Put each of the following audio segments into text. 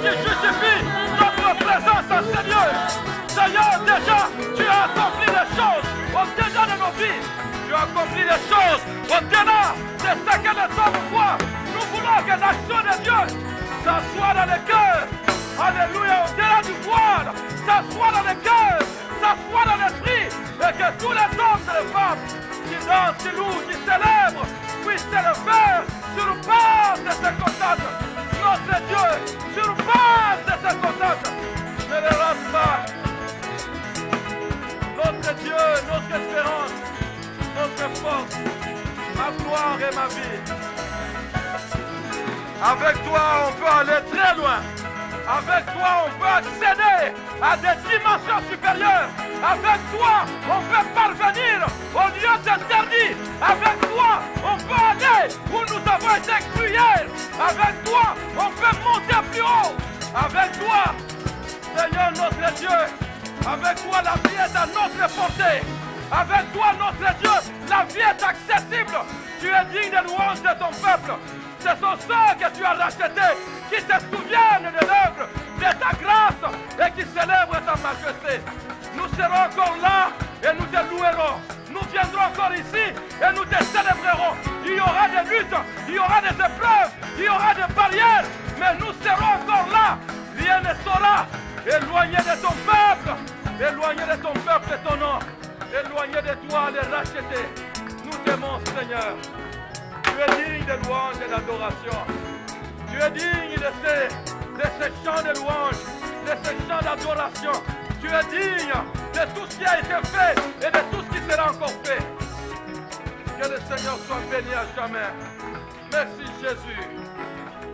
qui justifie notre présence, Seigneur. Seigneur, déjà, tu as accompli des choses au-delà de nos vies. Tu as accompli des choses au-delà de ce que les hommes voient. Nous voulons que l'action de Dieu s'assoie dans les cœurs. Alléluia, au-delà du voile, s'assoie dans les cœurs, s'assoie dans l'esprit, et que tous les hommes et les femmes qui dansent, qui louent, qui célèbrent, puissent se lever sur base de ces contacts. Notre Dieu, sur base de ces contacts, ne les rate pas. Notre Dieu, notre espérance, notre force, ma gloire et ma vie. Avec toi, on peut aller très loin. Avec toi, on peut accéder à des dimensions supérieures. Avec toi, on peut parvenir au lieu interdit. Avec toi, on peut aller où nous avons été exclus hier. Avec toi, on peut monter plus haut. Avec toi, Seigneur notre Dieu, avec toi, la vie est à notre portée. Avec toi, notre Dieu, la vie est accessible. Tu es digne de louange de ton peuple. Ce sont ceux que tu as rachetés, qui se souviennent de l'œuvre, de ta grâce et qui célèbrent ta majesté. Nous serons encore là et nous te louerons. Nous viendrons encore ici et nous te célébrerons. Il y aura des luttes, il y aura des épreuves, il y aura des barrières, mais nous serons encore là. Rien ne sera éloigné de ton peuple, éloigné de ton peuple et ton nom, éloigné de toi les rachetés. Nous t'aimons, Seigneur. Tu es digne de louange et d'adoration. Tu es digne de ces chants de louange, de ces chants d'adoration. Tu es digne de tout ce qui a été fait et de tout ce qui sera encore fait. Que le Seigneur soit béni à jamais. Merci Jésus.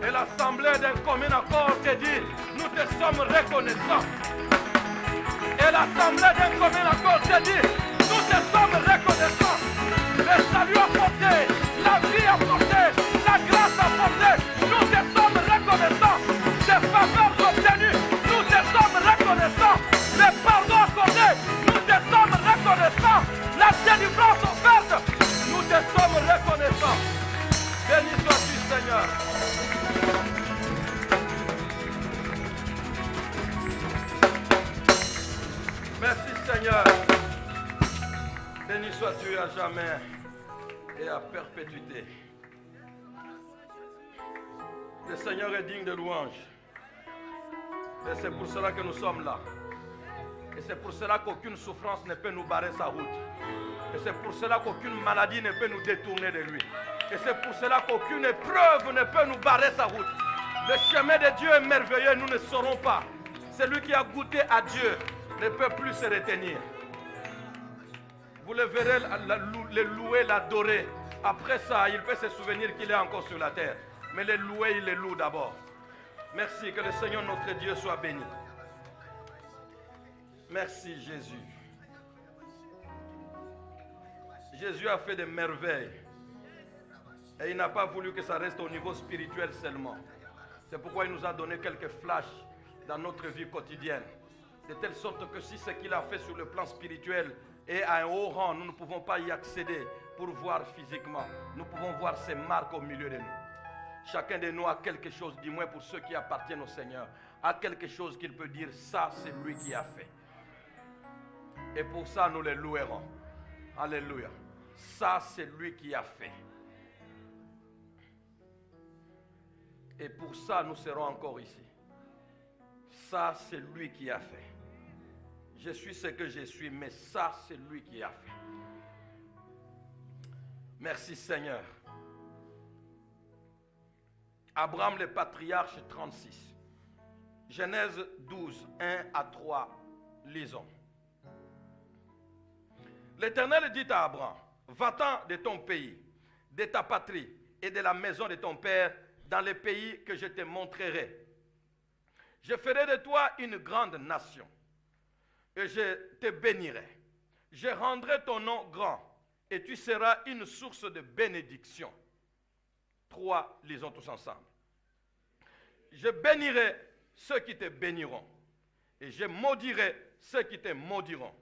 Et l'assemblée d'un commun accord te dit, nous te sommes reconnaissants. Et l'assemblée d'un commun accord te dit, nous te sommes reconnaissants. Le salut apporté, la vie apportée, la grâce apportée, nous te sommes reconnaissants. Des faveurs obtenues, nous te sommes reconnaissants. Le pardon accordé, nous te sommes reconnaissants. La délivrance offerte, nous te sommes reconnaissants. Béni sois-tu, Seigneur. Merci, Seigneur. Béni sois-tu à jamais et à perpétuité. Le Seigneur est digne de louange. Et c'est pour cela que nous sommes là. Et c'est pour cela qu'aucune souffrance ne peut nous barrer sa route. Et c'est pour cela qu'aucune maladie ne peut nous détourner de lui. Et c'est pour cela qu'aucune épreuve ne peut nous barrer sa route. Le chemin de Dieu est merveilleux, nous ne saurons pas. Celui qui a goûté à Dieu ne peut plus se retenir. Vous le verrez le louer, l'adorer. Après ça, il peut se souvenir qu'il est encore sur la terre. Mais le louer, il le loue d'abord. Merci, que le Seigneur notre Dieu soit béni. Merci Jésus. Jésus a fait des merveilles. Et il n'a pas voulu que ça reste au niveau spirituel seulement. C'est pourquoi il nous a donné quelques flashs dans notre vie quotidienne. De telle sorte que si ce qu'il a fait sur le plan spirituel est à un haut rang, nous ne pouvons pas y accéder pour voir physiquement. Nous pouvons voir ses marques au milieu de nous. Chacun de nous a quelque chose, du moins pour ceux qui appartiennent au Seigneur, a quelque chose qu'il peut dire, ça c'est lui qui a fait. Et pour ça nous le louerons. Alléluia. Ça c'est lui qui a fait. Et pour ça nous serons encore ici. Ça c'est lui qui a fait. Je suis ce que je suis, mais ça c'est lui qui a fait. Merci Seigneur. Abraham le patriarche 36. Genèse 12, 1 à 3. Lisons. L'Éternel dit à Abraham, va-t'en de ton pays, de ta patrie et de la maison de ton père dans le pays que je te montrerai. Je ferai de toi une grande nation et je te bénirai. Je rendrai ton nom grand et tu seras une source de bénédiction. 3, lisons tous ensemble. Je bénirai ceux qui te béniront et je maudirai ceux qui te maudiront.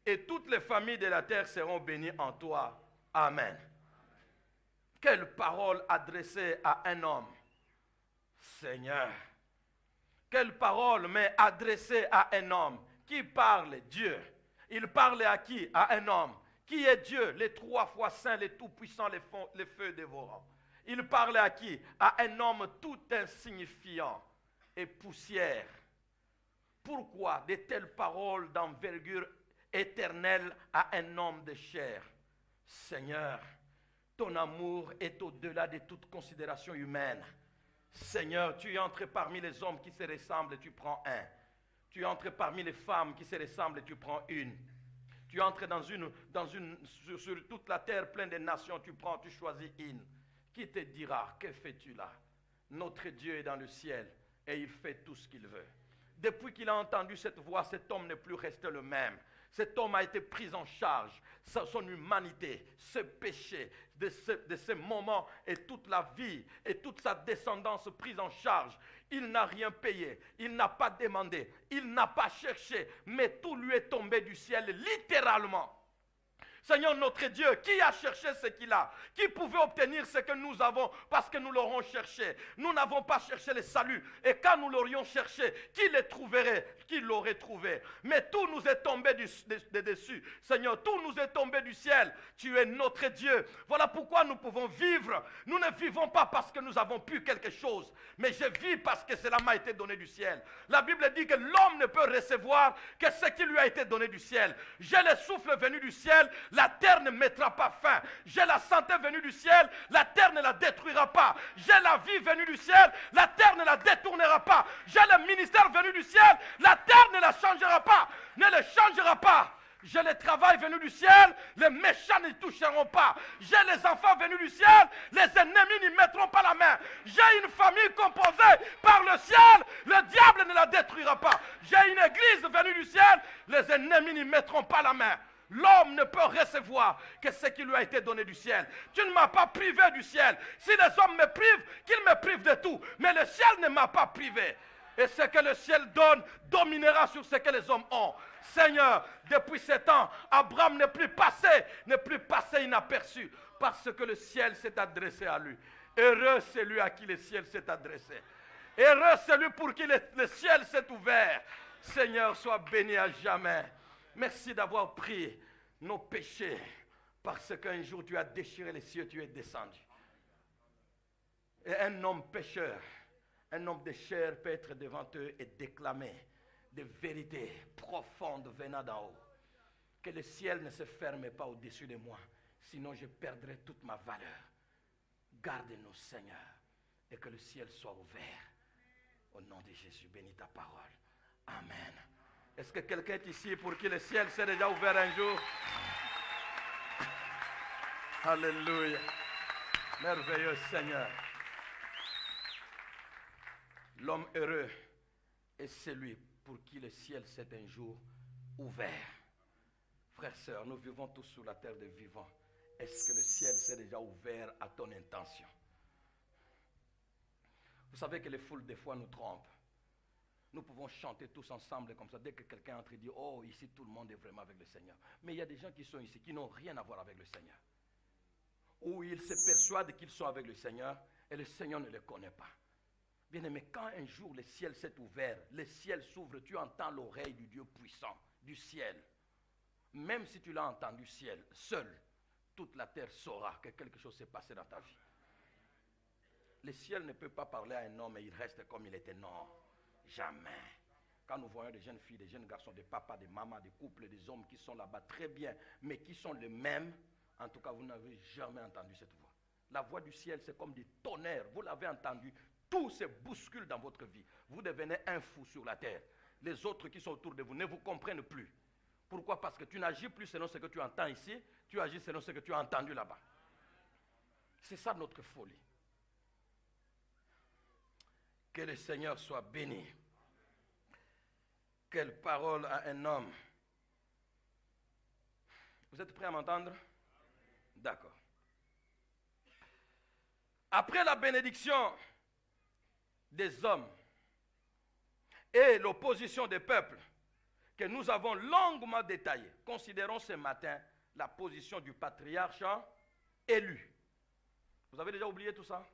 Et toutes les familles de la terre seront bénies en toi. Amen. Quelle parole adressée à un homme. Seigneur. Quelle parole mais adressée à un homme. Qui parle? Dieu. Il parle à qui? À un homme. Qui est Dieu? Les 3 fois saint, les tout-puissants, les feux dévorants. Il parle à qui? À un homme tout insignifiant et poussière. Pourquoi de telles paroles d'envergure éternelle à un homme de chair? Seigneur, ton amour est au-delà de toute considération humaine. Seigneur, tu entres parmi les hommes qui se ressemblent et tu prends un. Tu entres parmi les femmes qui se ressemblent et tu prends une. Tu entres sur toute la terre pleine de nations, tu choisis une. Qui te dira, que fais-tu là? Notre Dieu est dans le ciel et il fait tout ce qu'il veut. Depuis qu'il a entendu cette voix, cet homme n'est plus resté le même. Cet homme a été pris en charge. Son humanité, ce péché, de ce moment et toute la vie et toute sa descendance prise en charge. Il n'a rien payé, il n'a pas demandé, il n'a pas cherché, mais tout lui est tombé du ciel littéralement. Seigneur notre Dieu, qui a cherché ce qu'il a? Qui pouvait obtenir ce que nous avons parce que nous l'aurons cherché? Nous n'avons pas cherché le salut. Et quand nous l'aurions cherché, qui le trouverait? Qui l'aurait trouvé? Mais tout nous est tombé dessus. Seigneur, tout nous est tombé du ciel. Tu es notre Dieu. Voilà pourquoi nous pouvons vivre. Nous ne vivons pas parce que nous avons pu quelque chose. Mais je vis parce que cela m'a été donné du ciel. La Bible dit que l'homme ne peut recevoir que ce qui lui a été donné du ciel. J'ai le souffle venu du ciel. La terre ne mettra pas fin. J'ai la santé venue du ciel, la terre ne la détruira pas. J'ai la vie venue du ciel, la terre ne la détournera pas. J'ai le ministère venu du ciel, la terre ne la changera pas, ne le changera pas. J'ai le travail venu du ciel, les méchants n'y toucheront pas. J'ai les enfants venus du ciel, les ennemis n'y mettront pas la main. J'ai une famille composée par le ciel, le diable ne la détruira pas. J'ai une église venue du ciel, les ennemis n'y mettront pas la main. L'homme ne peut recevoir que ce qui lui a été donné du ciel. Tu ne m'as pas privé du ciel. Si les hommes me privent, qu'ils me privent de tout. Mais le ciel ne m'a pas privé. Et ce que le ciel donne dominera sur ce que les hommes ont. Seigneur, depuis ce temps, Abraham n'est plus passé inaperçu. Parce que le ciel s'est adressé à lui. Heureux celui à qui le ciel s'est adressé. Heureux celui pour qui le ciel s'est ouvert. Seigneur, sois béni à jamais. Merci d'avoir pris nos péchés parce qu'un jour tu as déchiré les cieux, tu es descendu. Et un homme pécheur Un homme de chair peut être devant eux et déclamer des vérités profondes venant d'en haut. Que le ciel ne se ferme pas au-dessus de moi, sinon je perdrai toute ma valeur. Garde-nous, Seigneur, et que le ciel soit ouvert. Au nom de Jésus, bénis ta parole. Amen. Est-ce que quelqu'un est ici pour qui le ciel s'est déjà ouvert un jour? Alléluia. Merveilleux Seigneur. L'homme heureux est celui pour qui le ciel s'est un jour ouvert. Frères, sœurs, nous vivons tous sur la terre des vivants. Est-ce que le ciel s'est déjà ouvert à ton intention? Vous savez que les foules des fois nous trompent. Nous pouvons chanter tous ensemble comme ça. Dès que quelqu'un entre et dit, oh, ici tout le monde est vraiment avec le Seigneur. Mais il y a des gens qui sont ici qui n'ont rien à voir avec le Seigneur. Ou ils se persuadent qu'ils sont avec le Seigneur et le Seigneur ne les connaît pas. Bien-aimé, quand un jour le ciel s'est ouvert, le ciel s'ouvre, tu entends l'oreille du Dieu puissant, du ciel. Même si tu l'as entendu ciel, seul, toute la terre saura que quelque chose s'est passé dans ta vie. Le ciel ne peut pas parler à un homme et il reste comme il était. Non, jamais. Quand nous voyons des jeunes filles, des jeunes garçons, des papas, des mamans, des couples, des hommes qui sont là-bas très bien, mais qui sont les mêmes, en tout cas, vous n'avez jamais entendu cette voix. La voix du ciel, c'est comme du tonnerre. Vous l'avez entendu, tout se bouscule dans votre vie. Vous devenez un fou sur la terre. Les autres qui sont autour de vous ne vous comprennent plus. Pourquoi? Parce que tu n'agis plus selon ce que tu entends ici, tu agis selon ce que tu as entendu là-bas. C'est ça notre folie. Que le Seigneur soit béni. Quelle parole à un homme. Vous êtes prêts à m'entendre? D'accord. Après la bénédiction des hommes et l'opposition des peuples que nous avons longuement détaillée, considérons ce matin la position du patriarche élu. Vous avez déjà oublié tout ça?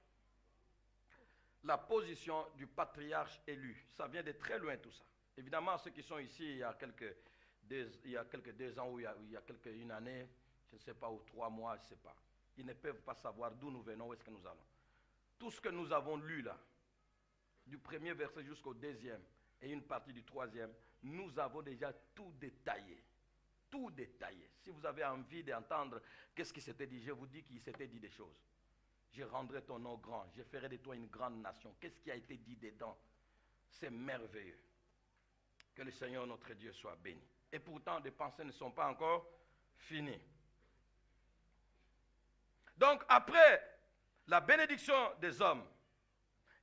La position du patriarche élu, ça vient de très loin tout ça. Évidemment, ceux qui sont ici il y a quelques 2 ans ou il y a une année, je ne sais pas, ou 3 mois, je ne sais pas. Ils ne peuvent pas savoir d'où nous venons, où est-ce que nous allons. Tout ce que nous avons lu là, du premier verset jusqu'au 2e et une partie du 3e, nous avons déjà tout détaillé. Tout détaillé. Si vous avez envie d'entendre qu'est-ce qui s'était dit, je vous dis qu'il s'était dit des choses. Je rendrai ton nom grand, je ferai de toi une grande nation. Qu'est-ce qui a été dit dedans? C'est merveilleux. Que le Seigneur notre Dieu soit béni. Et pourtant, les pensées ne sont pas encore finies. Donc, après la bénédiction des hommes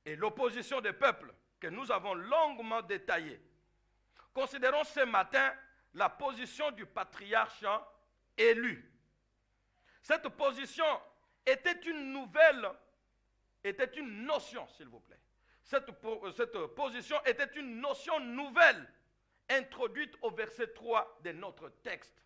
et l'opposition des peuples que nous avons longuement détaillée, considérons ce matin la position du patriarche élu. Cette position était une notion, s'il vous plaît. Cette position était une notion nouvelle introduite au verset 3 de notre texte.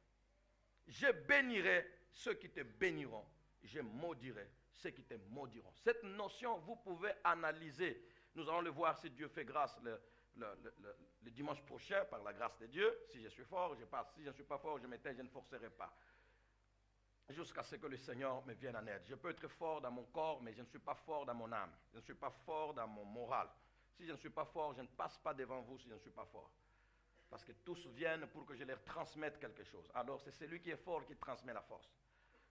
Je bénirai ceux qui te béniront, je maudirai ceux qui te maudiront. Cette notion, vous pouvez analyser. Nous allons le voir si Dieu fait grâce le dimanche prochain, par la grâce de Dieu. Si je suis fort, je passe. Si je ne suis pas fort, je m'éteins, je ne forcerai pas. Jusqu'à ce que le Seigneur me vienne en aide. Je peux être fort dans mon corps, mais je ne suis pas fort dans mon âme. Je ne suis pas fort dans mon moral. Si je ne suis pas fort, je ne passe pas devant vous si je ne suis pas fort. Parce que tous viennent pour que je leur transmette quelque chose. Alors c'est celui qui est fort qui transmet la force.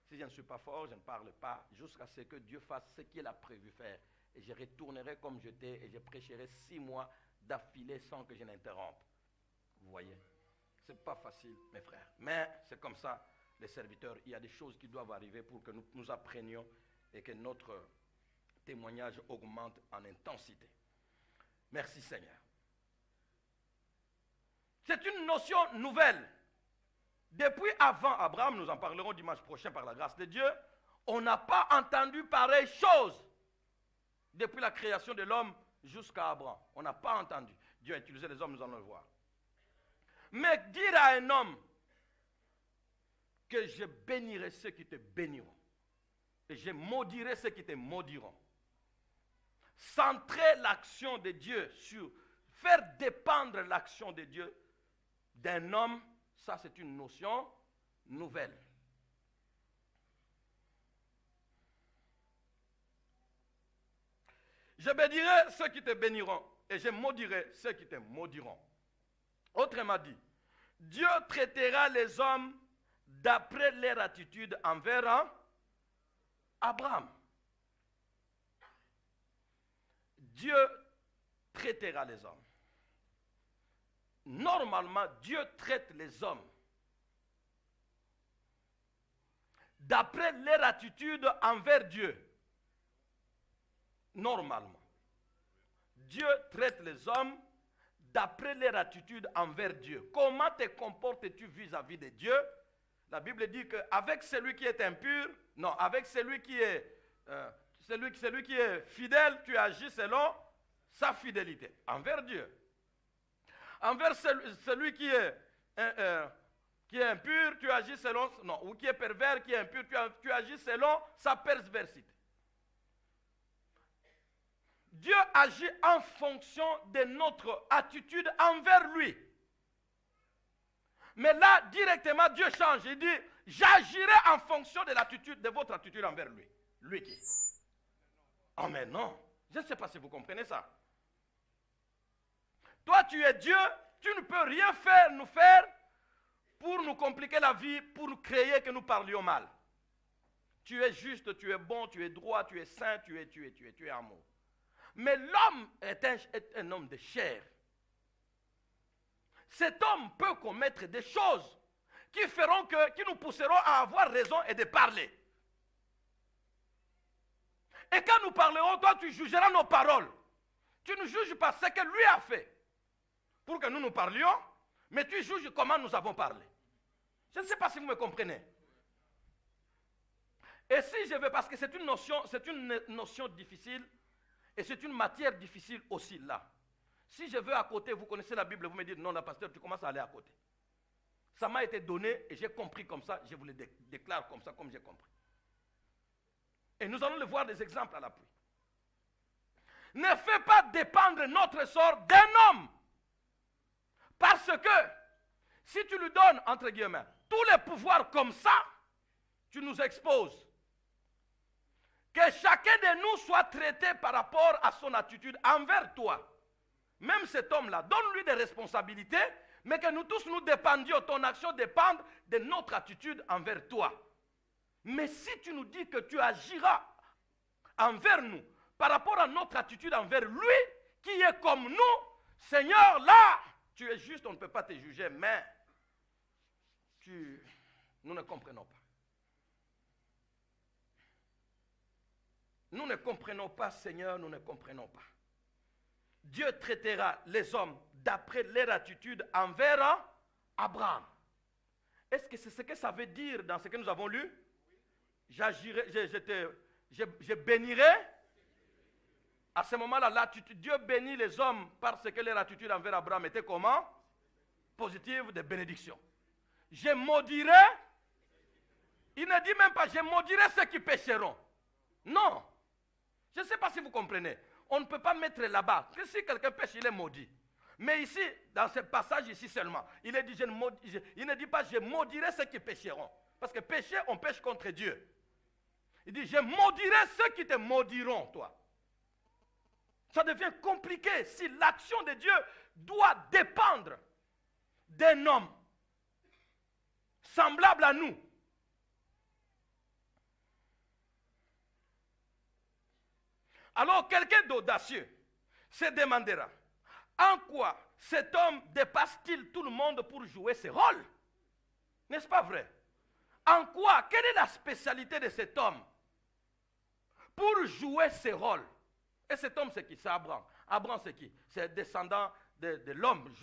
Si je ne suis pas fort, je ne parle pas jusqu'à ce que Dieu fasse ce qu'il a prévu faire. Et je retournerai comme j'étais et je prêcherai 6 mois d'affilée sans que je n'interrompe. Vous voyez? Ce n'est pas facile, mes frères. Mais c'est comme ça, les serviteurs. Il y a des choses qui doivent arriver pour que nous apprenions et que notre témoignage augmente en intensité. Merci Seigneur. C'est une notion nouvelle. Depuis avant Abraham, nous en parlerons dimanche prochain par la grâce de Dieu, on n'a pas entendu pareille chose. Depuis la création de l'homme jusqu'à Abraham. On n'a pas entendu. Dieu a utilisé les hommes, nous allons le voir. Mais dire à un homme que je bénirai ceux qui te béniront et je maudirai ceux qui te maudiront. Centrer l'action de Dieu sur, faire dépendre l'action de Dieu d'un homme, ça c'est une notion nouvelle. Je bénirai ceux qui te béniront et je maudirai ceux qui te maudiront. Autrement dit, Dieu traitera les hommes d'après leur attitude envers Abraham. Dieu traitera les hommes. Normalement, Dieu traite les hommes d'après leur attitude envers Dieu. Normalement. Dieu traite les hommes d'après leur attitude envers Dieu. Comment te comportes-tu vis-à-vis de Dieu? La Bible dit qu'avec celui qui est impur, non, avec celui qui est, celui qui est fidèle, tu agis selon sa fidélité envers Dieu. Envers celui qui est impur, tu agis selon, non, ou qui est pervers, qui est impur, tu agis selon sa perversité. Dieu agit en fonction de notre attitude envers lui. Mais là, directement, Dieu change. Il dit, j'agirai en fonction de l'attitude, de votre attitude envers lui. Lui qui. Oh mais non, je ne sais pas si vous comprenez ça. Toi, tu es Dieu, tu ne peux rien faire pour nous compliquer la vie, pour créer que nous parlions mal. Tu es juste, tu es bon, tu es droit, tu es saint, tu es amour. Mais l'homme est un homme de chair. Cet homme peut commettre des choses qui nous pousseront à avoir raison et de parler. Et quand nous parlerons, toi tu jugeras nos paroles. Tu ne juges pas ce que lui a fait pour que nous parlions, mais tu juges comment nous avons parlé. Je ne sais pas si vous me comprenez. Et si je veux, parce que c'est une notion difficile, et c'est une matière difficile aussi là. Si je veux à côté, vous connaissez la Bible, vous me dites, non, la pasteur, tu commences à aller à côté. Ça m'a été donné et j'ai compris comme ça, je vous le déclare comme ça, comme j'ai compris. Et nous allons le voir des exemples à l'appui. Ne fais pas dépendre notre sort d'un homme. Parce que, si tu lui donnes, entre guillemets, tous les pouvoirs comme ça, tu nous exposes. Que chacun de nous soit traité par rapport à son attitude envers toi. Même cet homme-là, donne-lui des responsabilités, mais que nous tous nous dépendions, ton action dépend de notre attitude envers toi. Mais si tu nous dis que tu agiras envers nous, par rapport à notre attitude envers lui, qui est comme nous, Seigneur, là, tu es juste, on ne peut pas te juger, mais nous ne comprenons pas. Nous ne comprenons pas, Seigneur, nous ne comprenons pas. Dieu traitera les hommes d'après leur attitude envers Abraham. Est-ce que c'est ce que ça veut dire dans ce que nous avons lu? J'agirai, je bénirai. À ce moment-là, Dieu bénit les hommes parce que leur attitude envers Abraham était comment? Positive, de bénédiction. Je maudirai. Il ne dit même pas, je maudirai ceux qui pécheront. Non. Je ne sais pas si vous comprenez. On ne peut pas mettre là-bas que si quelqu'un pêche, il est maudit. Mais ici, dans ce passage ici seulement, il ne dit pas je maudirai ceux qui pécheront. Parce que pécher, on pêche contre Dieu. Il dit je maudirai ceux qui te maudiront, toi. Ça devient compliqué si l'action de Dieu doit dépendre d'un homme semblable à nous. Alors quelqu'un d'audacieux se demandera, en quoi cet homme dépasse-t-il tout le monde pour jouer ce rôle? N'est-ce pas vrai? En quoi? Quelle est la spécialité de cet homme pour jouer ce rôle? Et cet homme c'est qui? C'est Abraham. Abraham c'est qui? C'est descendant de l'homme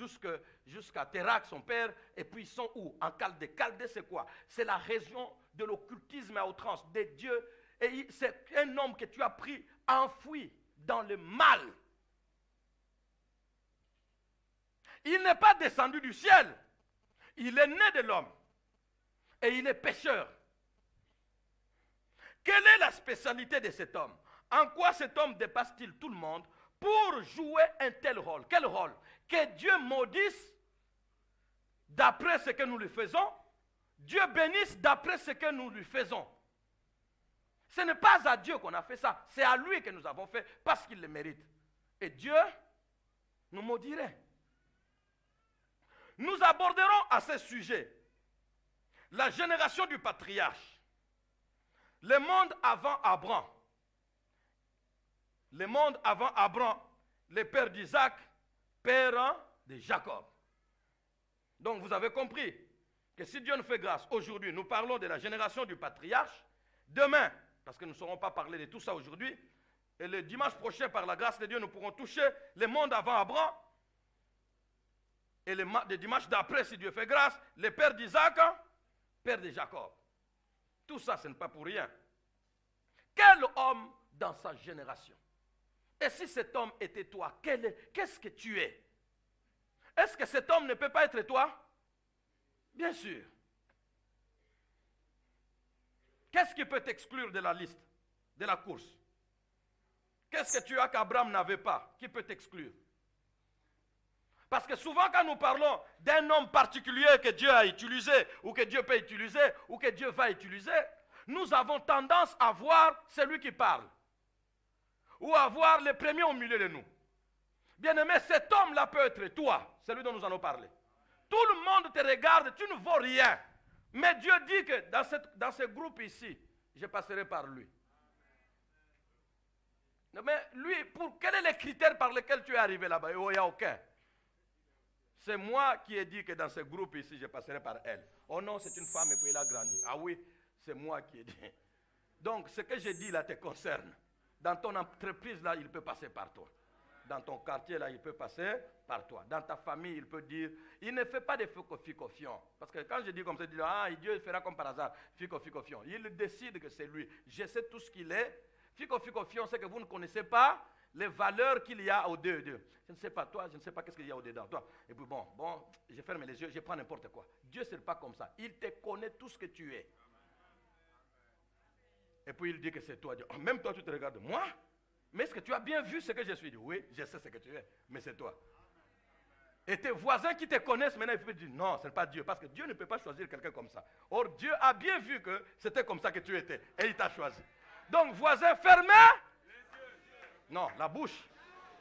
jusqu'à Térak, son père. Et puis ils sont où? En Chaldée. Chaldée c'est quoi? C'est la région de l'occultisme à outrance, de Dieu. Et c'est un homme que tu as pris enfoui dans le mal. Il n'est pas descendu du ciel. Il est né de l'homme. Et il est pécheur. Quelle est la spécialité de cet homme? En quoi cet homme dépasse-t-il tout le monde pour jouer un tel rôle? Quel rôle? Que Dieu maudisse d'après ce que nous lui faisons. Dieu bénisse d'après ce que nous lui faisons. Ce n'est pas à Dieu qu'on a fait ça, c'est à lui que nous avons fait parce qu'il le mérite. Et Dieu nous maudirait. Nous aborderons à ce sujet la génération du patriarche, le monde avant Abraham, le monde avant Abraham, le père d'Isaac, père de Jacob. Donc vous avez compris que si Dieu nous fait grâce, aujourd'hui nous parlons de la génération du patriarche, demain, parce que nous ne saurons pas parler de tout ça aujourd'hui, et le dimanche prochain, par la grâce de Dieu, nous pourrons toucher le monde avant Abraham, et le dimanche d'après, si Dieu fait grâce, le père d'Isaac, père de Jacob. Tout ça, ce n'est pas pour rien. Quel homme dans sa génération? Et si cet homme était toi, qu'est-ce que tu es? Est-ce que cet homme ne peut pas être toi? Bien sûr. Qu'est-ce qui peut t'exclure de la liste, de la course? Qu'est-ce que tu as qu'Abraham n'avait pas? Qui peut t'exclure? Parce que souvent quand nous parlons d'un homme particulier que Dieu a utilisé, ou que Dieu peut utiliser, ou que Dieu va utiliser, nous avons tendance à voir celui qui parle, ou à voir le premier au milieu de nous. Bien-aimé, cet homme-là peut être toi, celui dont nous allons parler. Tout le monde te regarde, tu ne vaux rien. Mais Dieu dit que dans ce groupe ici, je passerai par lui. Mais lui, quel est le critère par lequel tu es arrivé là-bas? Il n'y a aucun. C'est moi qui ai dit que dans ce groupe ici, je passerai par elle. Oh non, c'est une femme et puis elle a grandi. Ah oui, c'est moi qui ai dit. Donc, ce que j'ai dit là te concerne. Dans ton entreprise là, il peut passer par toi. Dans ton quartier là, il peut passer par toi. Dans ta famille, il peut dire, il ne fait pas de fico-fico-fion. Parce que quand je dis comme ça, il dit, ah, Dieu fera comme par hasard, fico-fico-fion. Il décide que c'est lui. Je sais tout ce qu'il est. Fico-fico-fion, c'est que vous ne connaissez pas les valeurs qu'il y a au-dedans. Je ne sais pas, toi, je ne sais pas qu'est-ce qu'il y a au-dedans. Toi. Et puis bon, je ferme les yeux, je prends n'importe quoi. Dieu, ce n'est pas comme ça. Il te connaît tout ce que tu es. Et puis il dit que c'est toi. Oh, même toi, tu te regardes, moi? Mais est-ce que tu as bien vu ce que je suis? Oui, je sais ce que tu es, mais c'est toi. Et tes voisins qui te connaissent maintenant, ils peuvent dire non, ce n'est pas Dieu, parce que Dieu ne peut pas choisir quelqu'un comme ça. Or, Dieu a bien vu que c'était comme ça que tu étais, et il t'a choisi. Donc, voisins, fermez. Non, la bouche.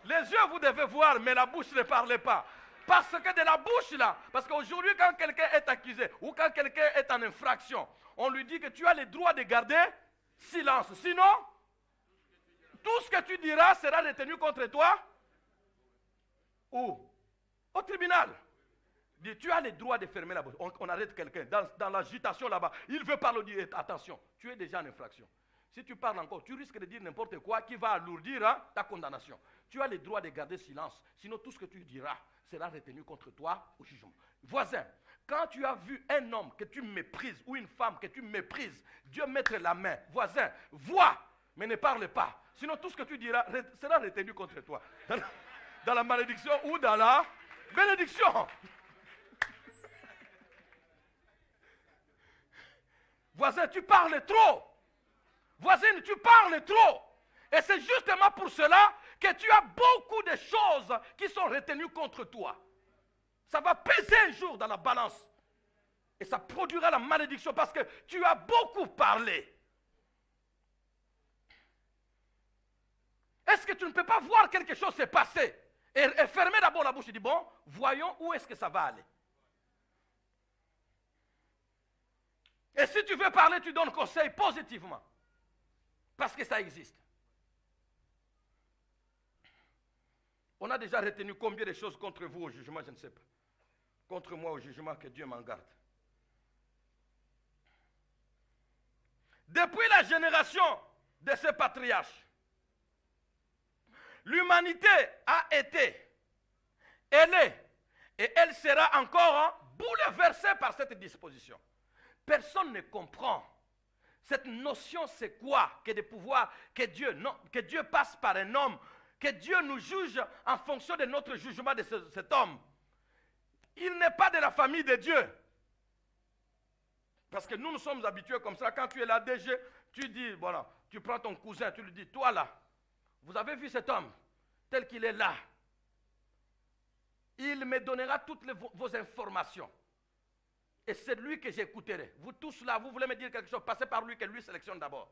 Les yeux, vous devez voir, mais la bouche ne parle pas. Parce que de la bouche, là, parce qu'aujourd'hui, quand quelqu'un est accusé, ou quand quelqu'un est en infraction, on lui dit que tu as le droit de garder silence. Sinon, tout ce que tu diras sera retenu contre toi. Où? Au tribunal. Dis, tu as le droit de fermer la bouche. On arrête quelqu'un dans l'agitation là-bas. Il veut parler, dire attention, tu es déjà en infraction. Si tu parles encore, tu risques de dire n'importe quoi qui va alourdir ta condamnation. Tu as le droit de garder silence. Sinon, tout ce que tu diras sera retenu contre toi au jugement. Voisin, quand tu as vu un homme que tu méprises ou une femme que tu méprises, Dieu mettre la main. Voisin, vois, mais ne parle pas. Sinon, tout ce que tu diras sera retenu contre toi. Dans la malédiction ou dans la bénédiction. Voisin, tu parles trop. Voisine, tu parles trop. Et c'est justement pour cela que tu as beaucoup de choses qui sont retenues contre toi. Ça va peser un jour dans la balance. Et ça produira la malédiction parce que tu as beaucoup parlé. Est-ce que tu ne peux pas voir quelque chose s'est passé et fermer d'abord la bouche et dire, bon, voyons où est-ce que ça va aller. Et si tu veux parler, tu donnes conseil positivement. Parce que ça existe. On a déjà retenu combien de choses contre vous au jugement, je ne sais pas. Contre moi au jugement, que Dieu m'en garde. Depuis la génération de ces patriarches, l'humanité a été, elle est, et elle sera encore bouleversée par cette disposition. Personne ne comprend. Cette notion, c'est quoi? Que de pouvoir, que Dieu passe par un homme, que Dieu nous juge en fonction de notre jugement de cet homme. Il n'est pas de la famille de Dieu. Parce que nous sommes habitués comme ça. Quand tu es là, DG, tu dis, voilà, tu prends ton cousin, tu lui dis, toi là, vous avez vu cet homme, tel qu'il est là. Il me donnera toutes vos informations. Et c'est lui que j'écouterai. Vous tous là, vous voulez me dire quelque chose, passez par lui, que lui sélectionne d'abord.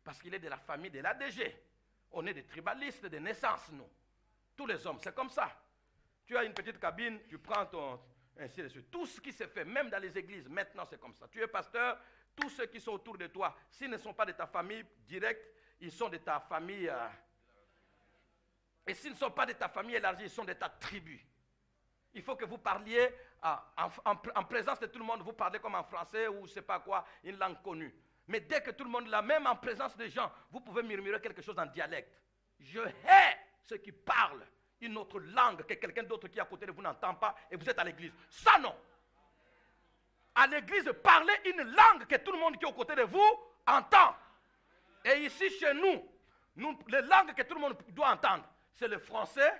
Parce qu'il est de la famille de l'ADG. On est des tribalistes de naissance, nous. Tous les hommes, c'est comme ça. Tu as une petite cabine, tu prends ton... ainsi de suite. Tout ce qui se fait, même dans les églises, maintenant c'est comme ça. Tu es pasteur, tous ceux qui sont autour de toi, s'ils ne sont pas de ta famille directe, ils sont de ta famille... et s'ils ne sont pas de ta famille élargie, ils sont de ta tribu. Il faut que vous parliez en présence de tout le monde, vous parlez comme en français ou je ne sais pas quoi, une langue connue. Mais dès que tout le monde l'a, même en présence des gens, vous pouvez murmurer quelque chose en dialecte. Je hais ceux qui parlent une autre langue que quelqu'un d'autre qui est à côté de vous n'entend pas et vous êtes à l'église. Ça non. À l'église, parlez une langue que tout le monde qui est aux côtés de vous entend. Et ici, chez nous, les langues que tout le monde doit entendre, c'est le français.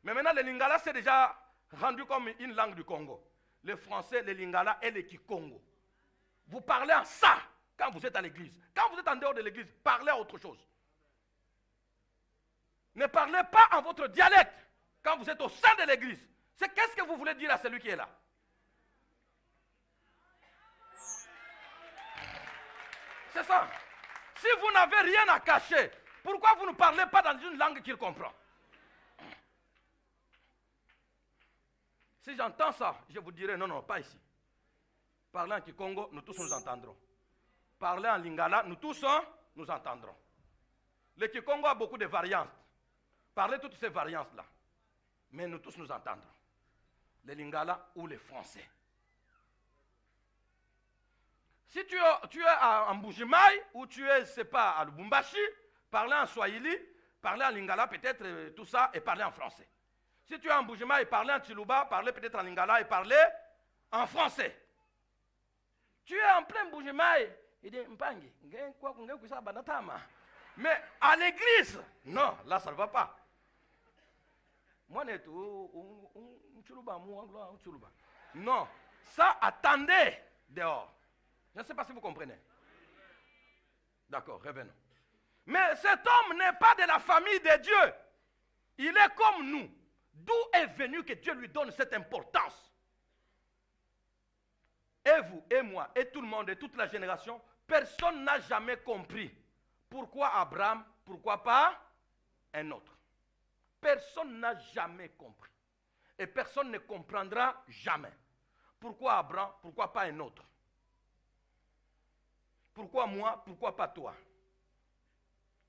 Mais maintenant, le lingala, c'est déjà rendu comme une langue du Congo. Le français, le lingala et le kikongo. Vous parlez en ça quand vous êtes à l'église. Quand vous êtes en dehors de l'église, parlez à autre chose. Ne parlez pas en votre dialecte quand vous êtes au sein de l'église. C'est qu'est-ce que vous voulez dire à celui qui est là? C'est ça. Si vous n'avez rien à cacher, pourquoi vous ne parlez pas dans une langue qu'il comprend? Si j'entends ça, je vous dirai non, pas ici. Parlez en Kikongo, nous tous nous entendrons. Parlez en Lingala, nous tous nous entendrons. Le Kikongo a beaucoup de variantes. Parlez toutes ces variantes-là. Mais nous tous nous entendrons. Le Lingala ou le français. Si tu es en Mbujimaï ou tu es, je ne sais pas, à Lubumbashi, parlez en Swahili, parlez en Lingala peut-être, tout ça, et parlez en français. Si tu es en Mbujimaï, parlez en Chiluba, parlez peut-être en Lingala et parlez en français. Tu es en plein Mbujimaï, il dit, Mpangi, mais à l'église, non, là ça ne va pas. Non, ça attendez dehors. Je ne sais pas si vous comprenez. D'accord, revenons. Mais cet homme n'est pas de la famille de Dieu. Il est comme nous. D'où est venu que Dieu lui donne cette importance? Et vous, et moi, et tout le monde, et toute la génération, personne n'a jamais compris. Pourquoi Abraham, pourquoi pas un autre? Personne n'a jamais compris. Et personne ne comprendra jamais. Pourquoi Abraham, pourquoi pas un autre? Pourquoi moi, pourquoi pas toi?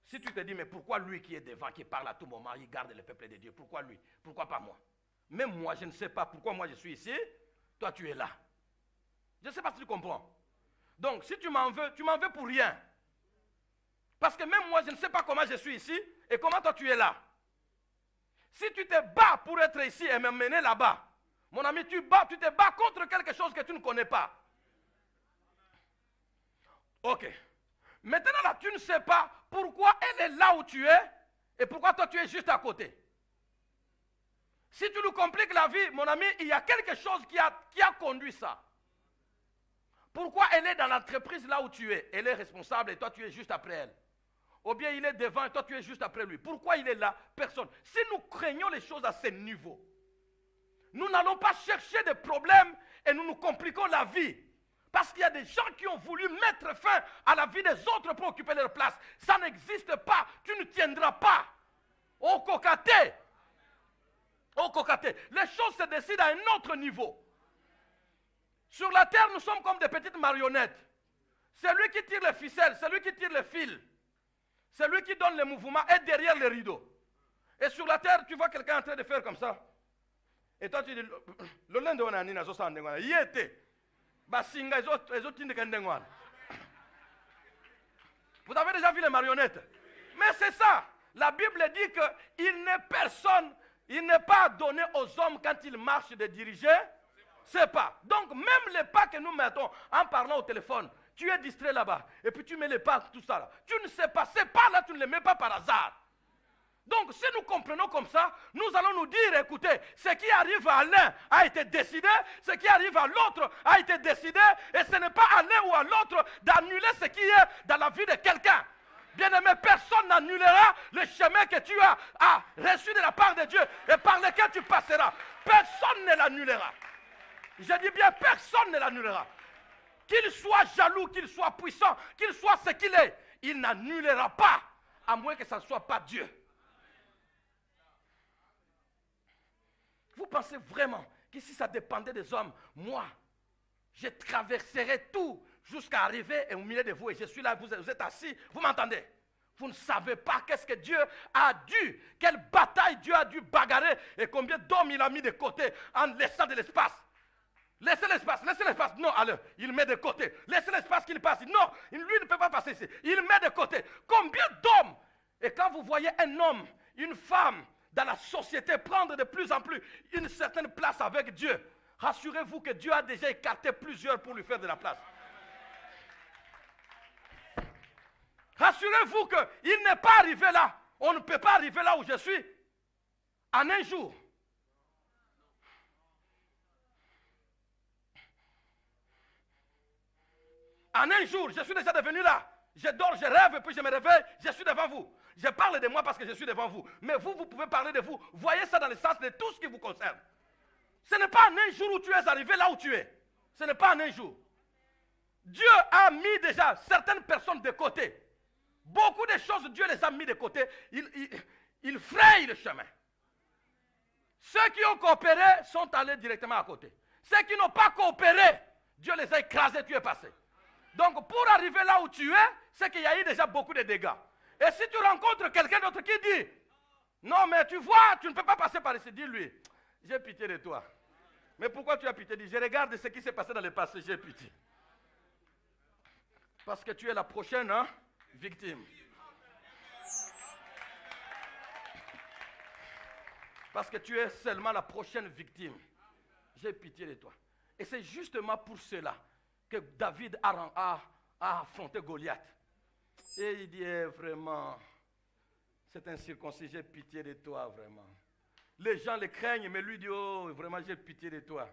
Si tu te dis, mais pourquoi lui qui est devant, qui parle à tout moment, il garde le peuple de Dieu, pourquoi lui? Pourquoi pas moi? Même moi, je ne sais pas pourquoi moi je suis ici, toi tu es là. Je ne sais pas si tu comprends. Donc, si tu m'en veux pour rien. Parce que même moi, je ne sais pas comment je suis ici et comment toi tu es là. Si tu te bats pour être ici et me mener là-bas, mon ami, tu te bats contre quelque chose que tu ne connais pas. Ok. Maintenant là, tu ne sais pas pourquoi elle est là où tu es et pourquoi toi tu es juste à côté. Si tu nous compliques la vie, mon ami, il y a quelque chose qui a conduit ça. Pourquoi elle est dans l'entreprise là où tu es? Elle est responsable et toi tu es juste après elle. Ou bien il est devant et toi tu es juste après lui. Pourquoi il est là? Personne. Si nous craignons les choses à ce niveau, nous n'allons pas chercher des problèmes et nous nous compliquons la vie. Parce qu'il y a des gens qui ont voulu mettre fin à la vie des autres pour occuper leur place. Ça n'existe pas. Tu ne tiendras pas. Au cocaté. Au cocaté. Les choses se décident à un autre niveau. Sur la terre, nous sommes comme des petites marionnettes. C'est lui qui tire les ficelles, c'est lui qui tire les fils. C'est lui qui donne les mouvements et derrière les rideaux. Et sur la terre, tu vois quelqu'un en train de faire comme ça. Et toi, tu dis, le lundi, on a un inazo sans dengoana. Y était. Basinga, vous avez déjà vu les marionnettes? Mais c'est ça. La Bible dit qu'il n'est personne, il n'est pas donné aux hommes quand ils marchent de diriger. C'est pas. Donc même les pas que nous mettons en parlant au téléphone, tu es distrait là-bas. Et puis tu mets les pas, tout ça là. Tu ne sais pas, ces pas là, tu ne les mets pas par hasard. Donc si nous comprenons comme ça, nous allons nous dire, écoutez, ce qui arrive à l'un a été décidé, ce qui arrive à l'autre a été décidé, et ce n'est pas à l'un ou à l'autre d'annuler ce qui est dans la vie de quelqu'un. Bien-aimé, personne n'annulera le chemin que tu as reçu de la part de Dieu et par lequel tu passeras. Personne ne l'annulera. Je dis bien, personne ne l'annulera. Qu'il soit jaloux, qu'il soit puissant, qu'il soit ce qu'il est, il n'annulera pas, à moins que ça ne soit pas Dieu. Vous pensez vraiment que si ça dépendait des hommes, moi, je traverserais tout jusqu'à arriver au milieu de vous et je suis là, vous êtes assis, vous m'entendez? Vous ne savez pas qu'est-ce que Dieu a dû, quelle bataille Dieu a dû bagarrer et combien d'hommes il a mis de côté en laissant de l'espace. Laissez l'espace, laissez l'espace. Non, alors, il met de côté. Laissez l'espace qu'il passe. Non, lui ne peut pas passer ici. Il met de côté. Combien d'hommes? Et quand vous voyez un homme, une femme dans la société prendre de plus en plus une certaine place avec Dieu, rassurez-vous que Dieu a déjà écarté plusieurs pour lui faire de la place. Rassurez-vous qu'il n'est pas arrivé là. On ne peut pas arriver là où je suis en un jour. En un jour, je suis déjà devenu là. Je dors, je rêve, puis je me réveille, je suis devant vous. Je parle de moi parce que je suis devant vous. Mais vous, vous pouvez parler de vous. Voyez ça dans le sens de tout ce qui vous concerne. Ce n'est pas en un jour où tu es arrivé là où tu es. Ce n'est pas en un jour. Dieu a mis déjà certaines personnes de côté. Beaucoup de choses, Dieu les a mis de côté. Il fraye le chemin. Ceux qui ont coopéré sont allés directement à côté. Ceux qui n'ont pas coopéré, Dieu les a écrasés, tu es passé. Donc pour arriver là où tu es, c'est qu'il y a eu déjà beaucoup de dégâts. Et si tu rencontres quelqu'un d'autre qui dit, non mais tu vois, tu ne peux pas passer par ici, dis-lui, j'ai pitié de toi. Mais pourquoi tu as pitié? Dis, je regarde ce qui s'est passé dans le passé, j'ai pitié. Parce que tu es la prochaine victime. Parce que tu es seulement la prochaine victime. J'ai pitié de toi. Et c'est justement pour cela que David a affronté Goliath. Et il dit, vraiment, c'est incirconcis, j'ai pitié de toi, vraiment. Les gens le craignent, mais lui dit, oh, vraiment, j'ai pitié de toi.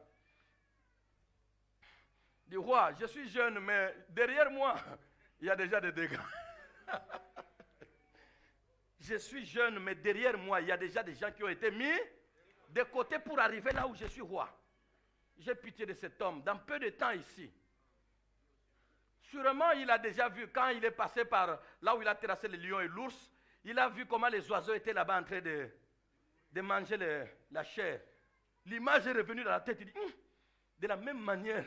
Il dit, roi, je suis jeune, mais derrière moi, il y a déjà des dégâts. Je suis jeune, mais derrière moi, il y a déjà des gens qui ont été mis de côté pour arriver là où je suis roi. J'ai pitié de cet homme. Dans peu de temps ici, sûrement il a déjà vu, quand il est passé par là où il a terrassé les lions et l'ours, il a vu comment les oiseaux étaient là-bas en train de manger la chair. L'image est revenue dans la tête. Il dit, de la même manière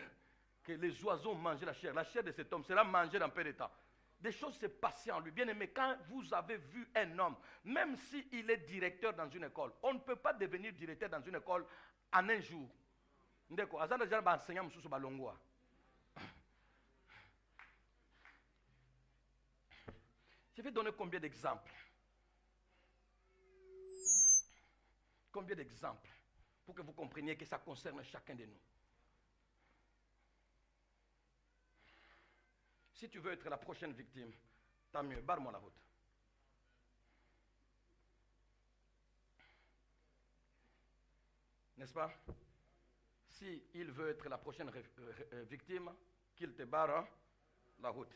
que les oiseaux mangent la chair de cet homme sera mangée dans peu de temps. Des choses se passaient en lui. Bien aimé, quand vous avez vu un homme, même s'il est directeur dans une école, on ne peut pas devenir directeur dans une école en un jour. Je vais donner combien d'exemples? Combien d'exemples pour que vous compreniez que ça concerne chacun de nous. Si tu veux être la prochaine victime, tant mieux, barre-moi la route. N'est-ce pas? Si il veut être la prochaine victime, qu'il te barre la route.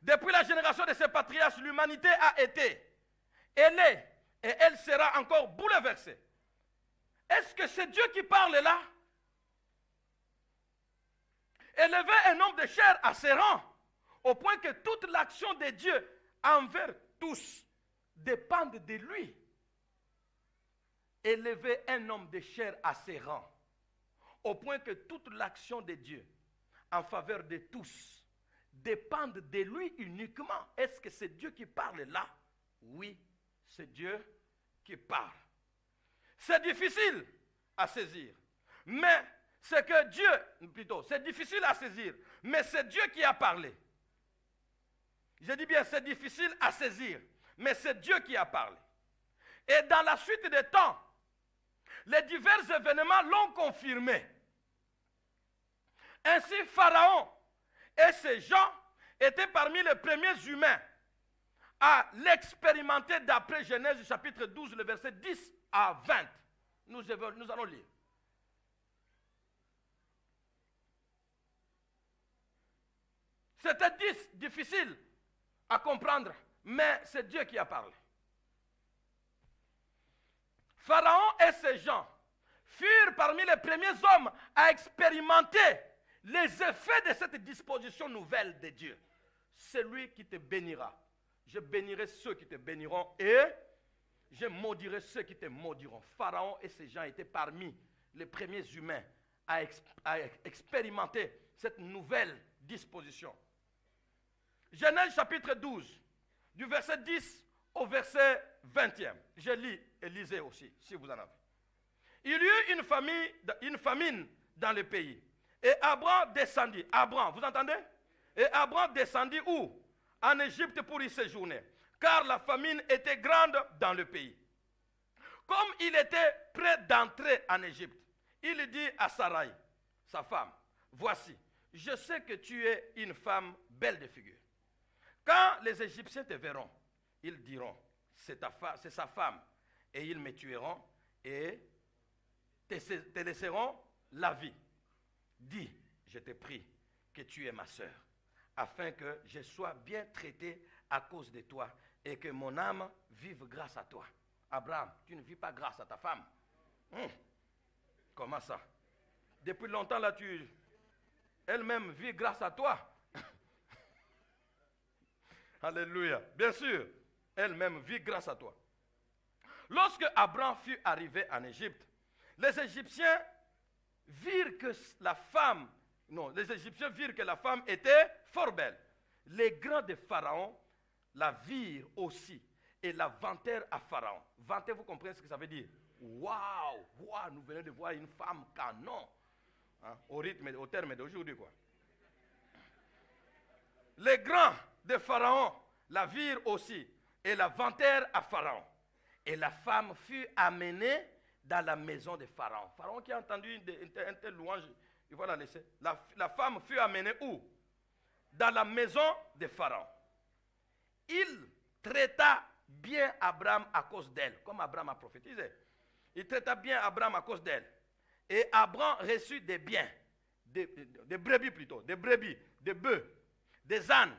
Depuis la génération de ces patriarches, l'humanité a été, elle est, et elle sera encore bouleversée. Est-ce que c'est Dieu qui parle là? Élever un homme de chair à ses rangs, au point que toute l'action de Dieu envers tous dépend de lui. Élever un homme de chair à ses rangs, au point que toute l'action de Dieu en faveur de tous dépendent de lui uniquement. Est-ce que c'est Dieu qui parle là? Oui, c'est Dieu qui parle. C'est difficile à saisir, mais c'est que Dieu, plutôt, c'est difficile à saisir, mais c'est Dieu qui a parlé. Je dis bien, c'est difficile à saisir, mais c'est Dieu qui a parlé. Et dans la suite des temps, les divers événements l'ont confirmé. Ainsi, Pharaon et ses gens étaient parmi les premiers humains à l'expérimenter d'après Genèse chapitre 12, le verset 10 à 20. Nous allons lire. C'était difficile à comprendre, mais c'est Dieu qui a parlé. Pharaon et ses gens furent parmi les premiers hommes à expérimenter les effets de cette disposition nouvelle de Dieu. Celui qui te bénira, je bénirai ceux qui te béniront et je maudirai ceux qui te maudiront. Pharaon et ses gens étaient parmi les premiers humains à expérimenter cette nouvelle disposition. Genèse chapitre 12, du verset 10 au verset 20e. Je lis et lisez aussi, si vous en avez. Il y eut une famine dans le pays. Et Abraham descendit. Abraham, vous entendez? Et Abraham descendit où? En Égypte pour y séjourner. Car la famine était grande dans le pays. Comme il était prêt d'entrer en Égypte, il dit à Sarai, sa femme, voici, je sais que tu es une femme belle de figure. Quand les Égyptiens te verront, ils diront, c'est sa femme, et ils me tueront et te laisseront la vie. Dis, je te prie, que tu es ma sœur, afin que je sois bien traité à cause de toi et que mon âme vive grâce à toi. Abraham, tu ne vis pas grâce à ta femme. Comment ça? Depuis longtemps là, elle-même vit grâce à toi. Alléluia. Bien sûr, elle-même vit grâce à toi. Lorsque Abraham fut arrivé en Égypte, les Égyptiens virent que la femme était fort belle. Les grands de Pharaon la virent aussi et la vantèrent à Pharaon. Vanter, vous comprenez ce que ça veut dire? Waouh, wow, nous venons de voir une femme canon. Hein, au terme d'aujourd'hui, quoi. Les grands de Pharaon la virent aussi et la vantèrent à Pharaon. Et la femme fut amenée dans la maison de Pharaon. Pharaon qui a entendu une telle louange, il va la laisser. La femme fut amenée où? Dans la maison de Pharaon. Il traita bien Abraham à cause d'elle, comme Abraham a prophétisé. Il traita bien Abraham à cause d'elle. Et Abraham reçut des biens, des brebis plutôt, des brebis, des bœufs, des ânes,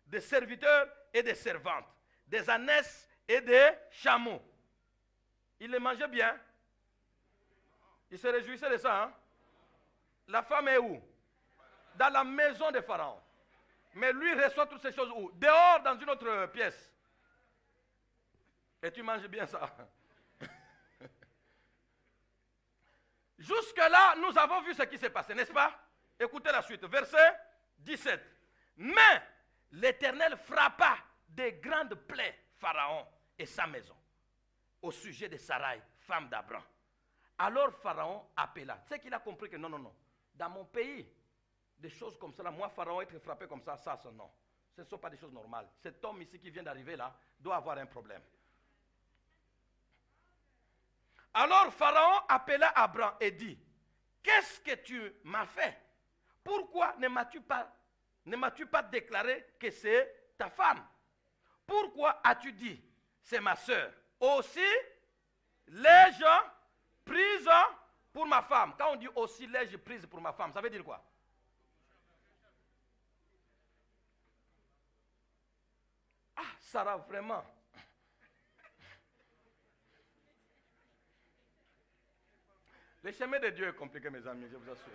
des serviteurs et des servantes, des ânesses et des chameaux. Il les mangeait bien. Il se réjouissait de ça. Hein? La femme est où? Dans la maison de Pharaon. Mais lui reçoit toutes ces choses où? Dehors, dans une autre pièce. Et tu manges bien ça. Jusque-là, nous avons vu ce qui s'est passé, n'est-ce pas? Écoutez la suite, verset 17. Mais l'Éternel frappa de grandes plaies Pharaon et sa maison au sujet de Sarai, femme d'Abraham. Alors Pharaon appela. Tu sais qu'il a compris que non. Dans mon pays, des choses comme ça, moi, Pharaon, être frappé comme ça, non. Ce ne sont pas des choses normales. Cet homme ici qui vient d'arriver là, doit avoir un problème. Alors Pharaon appela Abraham et dit, qu'est-ce que tu m'as fait? Pourquoi ne m'as-tu pas déclaré que c'est ta femme? Pourquoi as-tu dit, c'est ma soeur? Aussi, l'ai-je prise pour ma femme? Quand on dit aussi l'ai-je prise pour ma femme, ça veut dire quoi? Ah, Sarah, vraiment. Le chemin de Dieu est compliqué, mes amis, je vous assure.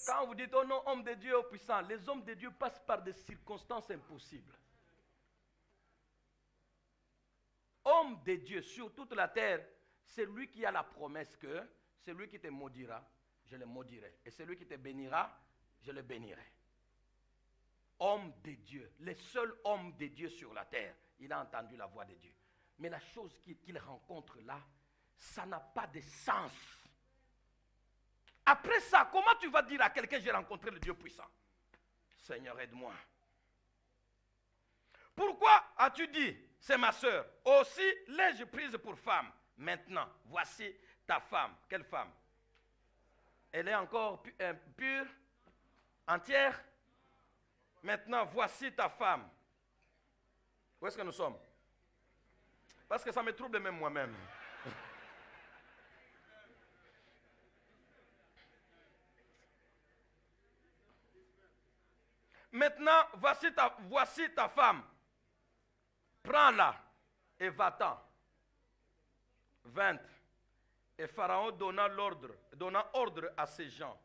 Quand vous dites, oh non, homme de Dieu est puissant, les hommes de Dieu passent par des circonstances impossibles. Homme de Dieu sur toute la terre, c'est lui qui a la promesse que celui qui te maudira, je le maudirai. Et celui qui te bénira, je le bénirai. Homme de Dieu, le seul homme de Dieu sur la terre, il a entendu la voix de Dieu. Mais la chose qu'il rencontre là, ça n'a pas de sens. Après ça, comment tu vas dire à quelqu'un, j'ai rencontré le Dieu puissant? Seigneur, aide-moi. Pourquoi as-tu dit, c'est ma soeur? Aussi l'ai-je prise pour femme. Maintenant, voici ta femme. Quelle femme? Elle est encore pure, entière. Maintenant, voici ta femme. Où est-ce que nous sommes? Parce que ça me trouble même moi-même. Maintenant, voici ta femme. Prends-la et va-t'en. 20. Et Pharaon donna ordre à ses gens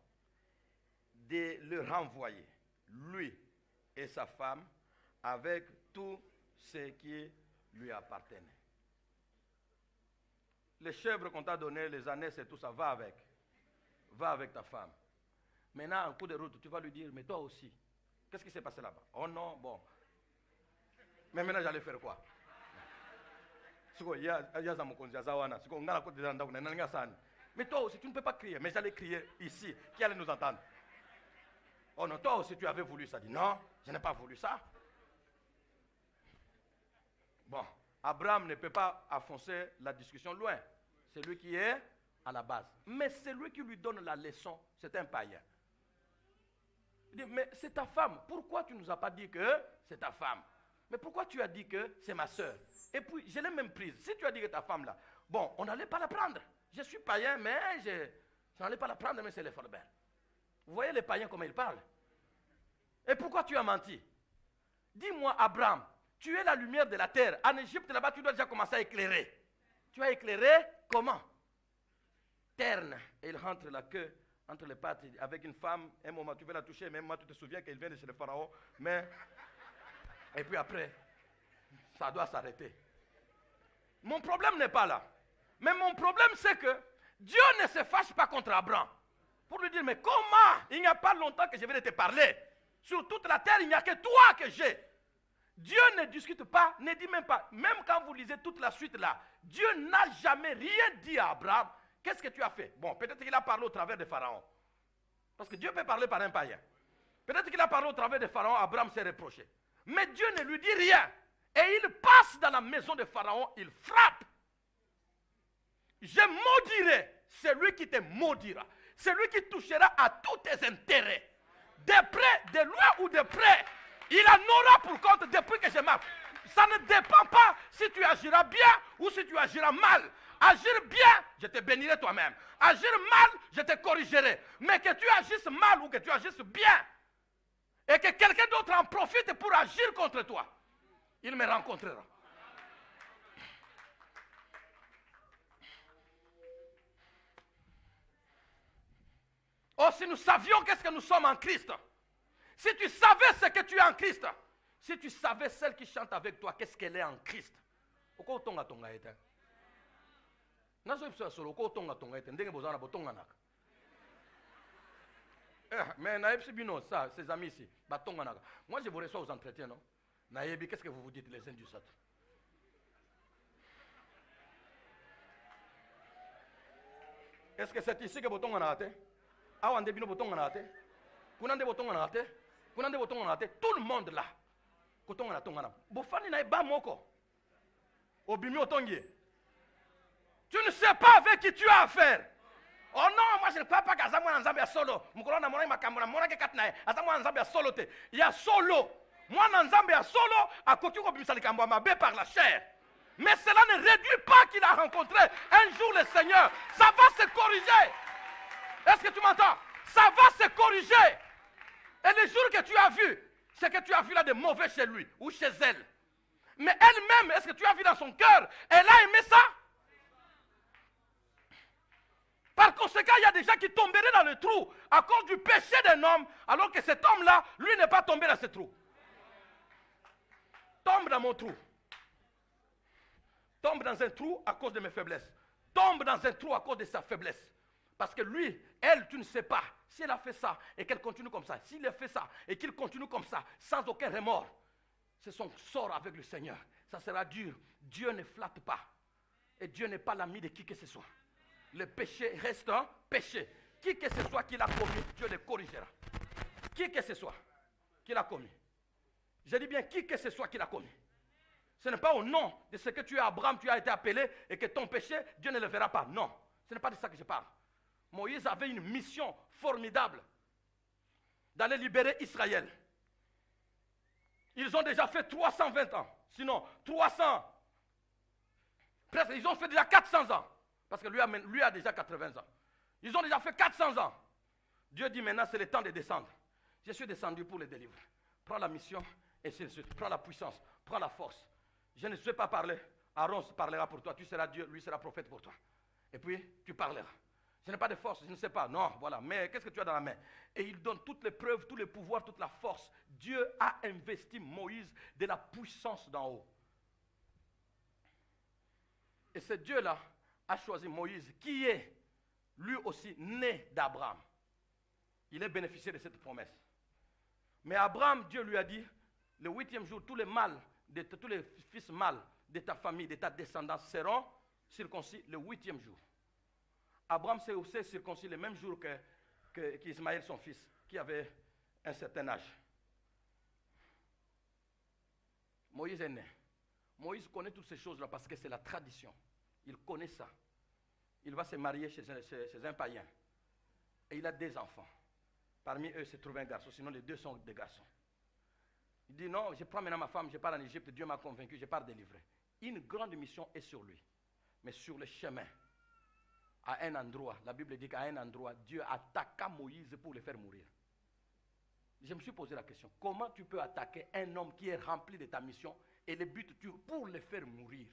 de le renvoyer, lui et sa femme, avec tout ce qui lui appartenait. Les chèvres qu'on t'a donné, les années, c'est tout ça, va avec. Va avec ta femme. Maintenant, en coup de route, tu vas lui dire, mais toi aussi, qu'est-ce qui s'est passé là-bas? Oh non, bon. Mais maintenant, j'allais faire quoi? Mais toi aussi, tu ne peux pas crier. Mais j'allais crier ici. Qui allait nous entendre? Oh non, toi aussi, tu avais voulu ça. Dit, non, je n'ai pas voulu ça. Bon, Abraham ne peut pas enfoncer la discussion loin. C'est lui qui est à la base. Mais c'est lui qui lui donne la leçon. C'est un païen. Il dit, mais c'est ta femme. Pourquoi tu ne nous as pas dit que c'est ta femme? Mais pourquoi tu as dit que c'est ma soeur? Et puis, je l'ai même prise. Si tu as dit que ta femme là, bon, on n'allait pas la prendre. Je suis païen, mais je n'allais pas la prendre, mais c'est les Forbert. Vous voyez les païens comment ils parlent? Et pourquoi tu as menti? Dis-moi, Abraham, tu es la lumière de la terre. En Égypte, là-bas, tu dois déjà commencer à éclairer. Tu as éclairé comment? Terne. Et il rentre la queue entre les pattes avec une femme. Un moment, tu veux la toucher, même moi, tu te souviens qu'elle vient de chez le pharaon. Mais, et puis après, ça doit s'arrêter. Mon problème n'est pas là. Mais mon problème, c'est que Dieu ne se fâche pas contre Abraham. Pour lui dire, mais comment? Il n'y a pas longtemps que je viens de te parler. Sur toute la terre, il n'y a que toi que j'ai. Dieu ne discute pas, ne dit même pas. Même quand vous lisez toute la suite là, Dieu n'a jamais rien dit à Abraham. Qu'est-ce que tu as fait? Bon, peut-être qu'il a parlé au travers de Pharaon. Parce que Dieu peut parler par un païen. Peut-être qu'il a parlé au travers de Pharaon, Abraham s'est reproché. Mais Dieu ne lui dit rien. Et il passe dans la maison de Pharaon, il frappe. Je maudirai celui qui te maudira. Celui qui touchera à tous tes intérêts. De près, de loin ou de près. Il en aura pour compte depuis que je marche. Ça ne dépend pas si tu agiras bien ou si tu agiras mal. Agir bien, je te bénirai toi-même. Agir mal, je te corrigerai. Mais que tu agisses mal ou que tu agisses bien, et que quelqu'un d'autre en profite pour agir contre toi, il me rencontrera. Oh, si nous savions qu'est-ce que nous sommes en Christ. Si tu savais ce que tu es en Christ. Si tu savais celle qui chante avec toi, qu'est-ce qu'elle est en Christ. Pourquoi tonga tonga est? Mais ça, ces amis ici, moi je vous reçois aux entretiens, non? Qu'est-ce que vous vous dites les uns du SAT? Est-ce que c'est ici que vous tombez en athée? Ah, on débute vous en athée? Tout le monde là. Tu ne sais pas avec qui tu as affaire. Oh non, moi je ne crois pas qu'à moi en Zambia solo. Il y a solo. Moi en Zambia solo, à côté de par la chair. Mais cela ne réduit pas qu'il a rencontré un jour le Seigneur. Ça va se corriger. Est-ce que tu m'entends? Ça va se corriger. Et les jours que tu as vu, c'est que tu as vu là de mauvais chez lui ou chez elle. Mais elle-même, est-ce que tu as vu dans son cœur? Elle a aimé ça? Par conséquent, il y a des gens qui tomberaient dans le trou à cause du péché d'un homme, alors que cet homme-là, lui, n'est pas tombé dans ce trou. Tombe dans mon trou. Tombe dans un trou à cause de mes faiblesses. Tombe dans un trou à cause de sa faiblesse. Parce que lui, elle, tu ne sais pas. Si elle a fait ça et qu'elle continue comme ça, s'il a fait ça et qu'il continue comme ça, sans aucun remords, c'est son sort avec le Seigneur. Ça sera dur. Dieu ne flatte pas. Et Dieu n'est pas l'ami de qui que ce soit. Le péché reste un péché. Qui que ce soit qui l'a commis, Dieu le corrigera. Qui que ce soit qui l'a commis. Je dis bien qui que ce soit qui l'a commis. Ce n'est pas au nom de ce que tu es Abraham, tu as été appelé et que ton péché, Dieu ne le verra pas. Non, ce n'est pas de ça que je parle. Moïse avait une mission formidable d'aller libérer Israël. Ils ont déjà fait 320 ans. Sinon, 300. Presque, ils ont fait déjà 400 ans. Parce que lui a déjà 80 ans. Ils ont déjà fait 400 ans. Dieu dit maintenant, c'est le temps de descendre. Je suis descendu pour les délivrer. Prends la mission et c'est suite. Prends la puissance, prends la force. Je ne sais pas parler. Aaron parlera pour toi. Tu seras Dieu, lui sera prophète pour toi. Et puis, tu parleras. Je n'ai pas de force, je ne sais pas. Non, voilà. Mais qu'est-ce que tu as dans la main? Et il donne toutes les preuves, tous les pouvoirs, toute la force. Dieu a investi Moïse de la puissance d'en haut. Et ce Dieu-là a choisi Moïse, qui est lui aussi né d'Abraham. Il est bénéficié de cette promesse. Mais Abraham, Dieu lui a dit, le 8e jour, tous les fils mâles de ta famille, de ta descendance seront circoncis le 8e jour. Abraham s'est aussi circoncis le même jour qu'Ismaël, son fils, qui avait un certain âge. Moïse est né. Moïse connaît toutes ces choses-là parce que c'est la tradition. Il connaît ça. Il va se marier chez un païen. Et il a 2 enfants. Parmi eux, se trouve un garçon, sinon les 2 sont des garçons. Il dit non, je prends maintenant ma femme, je pars en Égypte, Dieu m'a convaincu, je pars délivrer. Une grande mission est sur lui. Mais sur le chemin, à un endroit, la Bible dit qu'à un endroit, Dieu attaqua Moïse pour le faire mourir. Je me suis posé la question, comment tu peux attaquer un homme qui est rempli de ta mission et le but pour le faire mourir?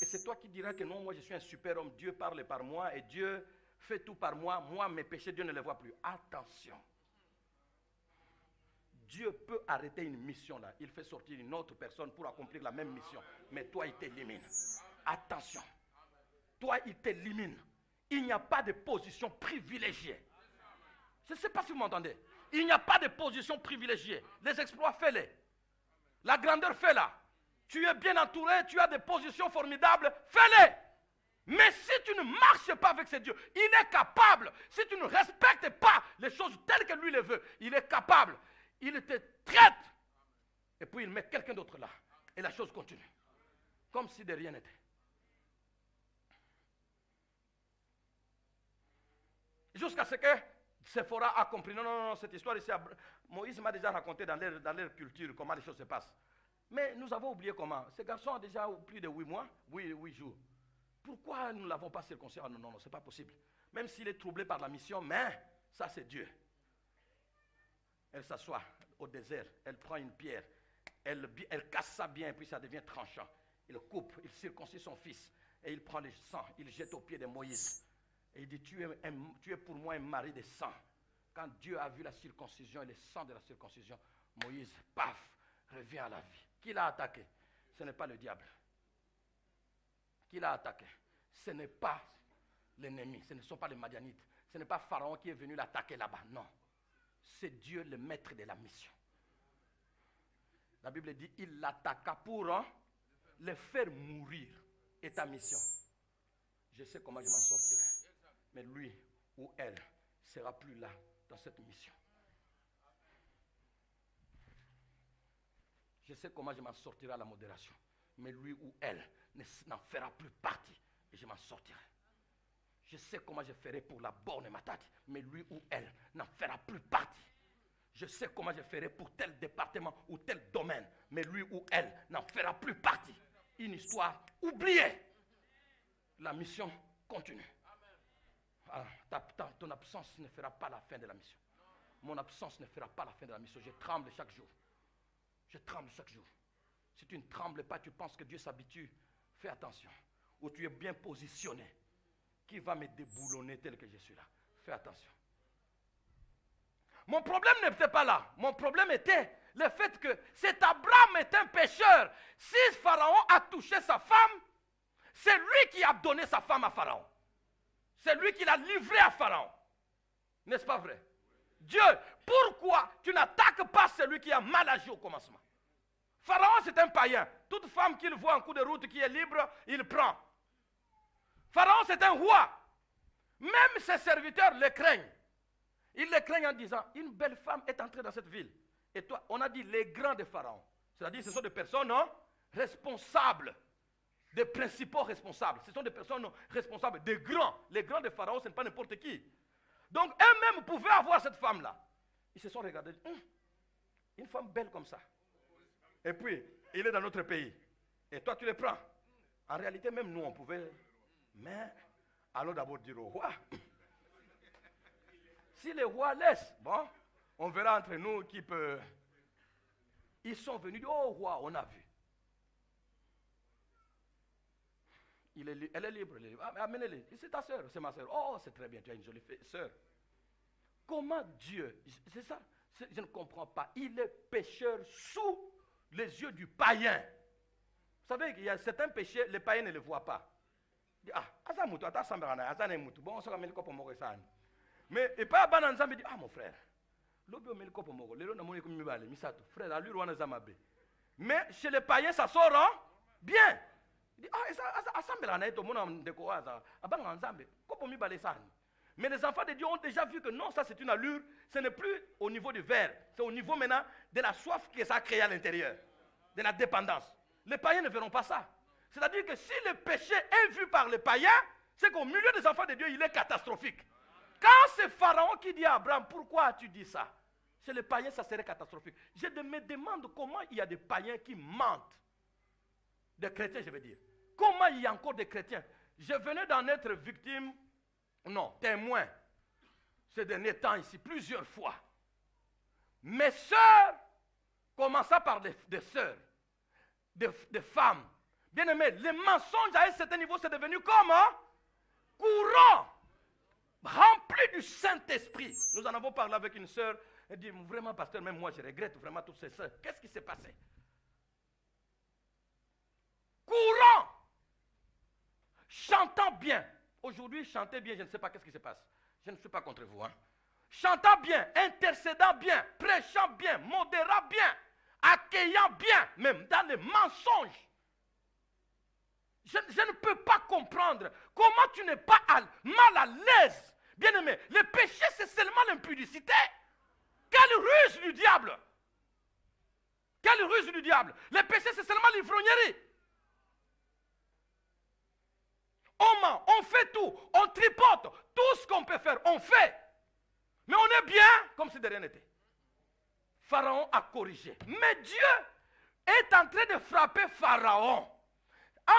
Et c'est toi qui diras que non, moi je suis un super homme, Dieu parle par moi et Dieu fait tout par moi, moi mes péchés, Dieu ne les voit plus. Attention. Dieu peut arrêter une mission là, il fait sortir une autre personne pour accomplir la même mission, mais toi il t'élimine. Attention, toi il t'élimine. Il n'y a pas de position privilégiée. Je ne sais pas si vous m'entendez. Il n'y a pas de position privilégiée. Les exploits, fais-les. La grandeur, fais-la. Tu es bien entouré, tu as des positions formidables, fais-les. Mais si tu ne marches pas avec ce Dieu, il est capable. Si tu ne respectes pas les choses telles que lui les veut, il est capable. Il te traite. Et puis il met quelqu'un d'autre là. Et la chose continue. Comme si de rien n'était. Jusqu'à ce que Séphora a compris. Non, cette histoire ici, Moïse m'a déjà raconté dans leur culture comment les choses se passent. Mais nous avons oublié comment. Ces garçons ont déjà plus de 8 mois, 8 jours. Pourquoi nous ne l'avons pas circoncis? Ah, non, ce n'est pas possible. Même s'il est troublé par la mission, mais ça c'est Dieu. Elle s'assoit au désert, elle prend une pierre, elle casse ça bien, et puis ça devient tranchant. Il coupe, il circoncit son fils, et il prend le sang, il jette aux pieds de Moïse. Et il dit, tu es pour moi un mari de sang. Quand Dieu a vu la circoncision et le sang de la circoncision, Moïse, paf, revient à la vie. Qui l'a attaqué? Ce n'est pas le diable. Qui l'a attaqué? Ce n'est pas l'ennemi, ce ne sont pas les Madianites. Ce n'est pas Pharaon qui est venu l'attaquer là-bas, non. C'est Dieu le maître de la mission. La Bible dit, il l'attaqua pour le faire mourir. Et ta mission, je sais comment je m'en sortirai. Mais lui ou elle ne sera plus là dans cette mission. Je sais comment je m'en sortirai à la modération. Mais lui ou elle n'en fera plus partie. Et je m'en sortirai. Je sais comment je ferai pour la borne matati. Mais lui ou elle n'en fera plus partie. Je sais comment je ferai pour tel département ou tel domaine. Mais lui ou elle n'en fera plus partie. Une histoire oubliée. La mission continue. Ton absence ne fera pas la fin de la mission. Mon absence ne fera pas la fin de la mission. Je tremble chaque jour. Je tremble chaque jour. Si tu ne trembles pas, tu penses que Dieu s'habitue, fais attention. Ou tu es bien positionné. Qui va me déboulonner tel que je suis là? Fais attention. Mon problème n'était pas là. Mon problème était le fait que cet Abraham est un pécheur. Si Pharaon a touché sa femme, c'est lui qui a donné sa femme à Pharaon. C'est lui qui l'a livré à Pharaon. N'est-ce pas vrai? Dieu, pourquoi tu n'attaques pas celui qui a mal agi au commencement? Pharaon, c'est un païen. Toute femme qu'il voit en cours de route qui est libre, il prend. Pharaon, c'est un roi. Même ses serviteurs le craignent. Ils le craignent en disant, une belle femme est entrée dans cette ville. Et toi, on a dit les grands de Pharaon. C'est-à-dire, ce sont des personnes responsables. Des principaux responsables. Ce sont des personnes responsables, des grands. Les grands de Pharaon, ce n'est pas n'importe qui. Donc, eux-mêmes pouvaient avoir cette femme-là. Ils se sont regardés. Une femme belle comme ça. Et puis, il est dans notre pays. Et toi, tu le prends. En réalité, même nous, on pouvait... Mais, allons d'abord dire au roi. Si le roi laisse, bon, on verra entre nous qui peut... Ils sont venus dire, oh roi, on a vu. Elle est libre. Amenez-les. C'est ta soeur, c'est ma soeur. Oh, c'est très bien, tu as une jolie soeur. Comment Dieu, c'est ça, je ne comprends pas. Il est pécheur sous les yeux du païen. Vous savez qu'il y a certains péchés, les païens ne les voient pas. Mais et pas bananzambe dit mon frère. Frère, mais chez les païens ça sort bien. Il dit mais les enfants de Dieu ont déjà vu que non, ça c'est une allure, ce n'est plus au niveau du verre, c'est au niveau maintenant de la soif que ça a créé à l'intérieur, de la dépendance. Les païens ne verront pas ça. C'est-à-dire que si le péché est vu par les païens, c'est qu'au milieu des enfants de Dieu, il est catastrophique. Quand c'est Pharaon qui dit à Abraham, pourquoi tu dis ça? Chez les païens, ça serait catastrophique. Je me demande comment il y a des païens qui mentent. Des chrétiens, je veux dire. Comment il y a encore des chrétiens? Je venais d'en être victime, non, témoin, ces derniers temps ici, plusieurs fois. Mes sœurs, commençant par des sœurs, des femmes, bien aimés, les mensonges à un certain niveau, c'est devenu comment? Courant, rempli du Saint-Esprit. Nous en avons parlé avec une sœur, elle dit, vraiment pasteur, même moi je regrette vraiment toutes ces sœurs. Qu'est-ce qui s'est passé? Courant, chantant bien. Aujourd'hui, chanter bien, je ne sais pas qu'est-ce qui se passe. Je ne suis pas contre vous. Chantant bien, intercédant bien, prêchant bien, modérant bien, accueillant bien, même dans les mensonges. Je ne peux pas comprendre comment tu n'es pas mal à l'aise. Bien aimé, le péché c'est seulement l'impudicité. Quelle ruse du diable! Quelle ruse du diable! Le péché c'est seulement l'ivrognerie. On ment, on fait tout, on tripote, tout ce qu'on peut faire, on fait. Mais on est bien comme si de rien n'était. Pharaon a corrigé. Mais Dieu est en train de frapper Pharaon.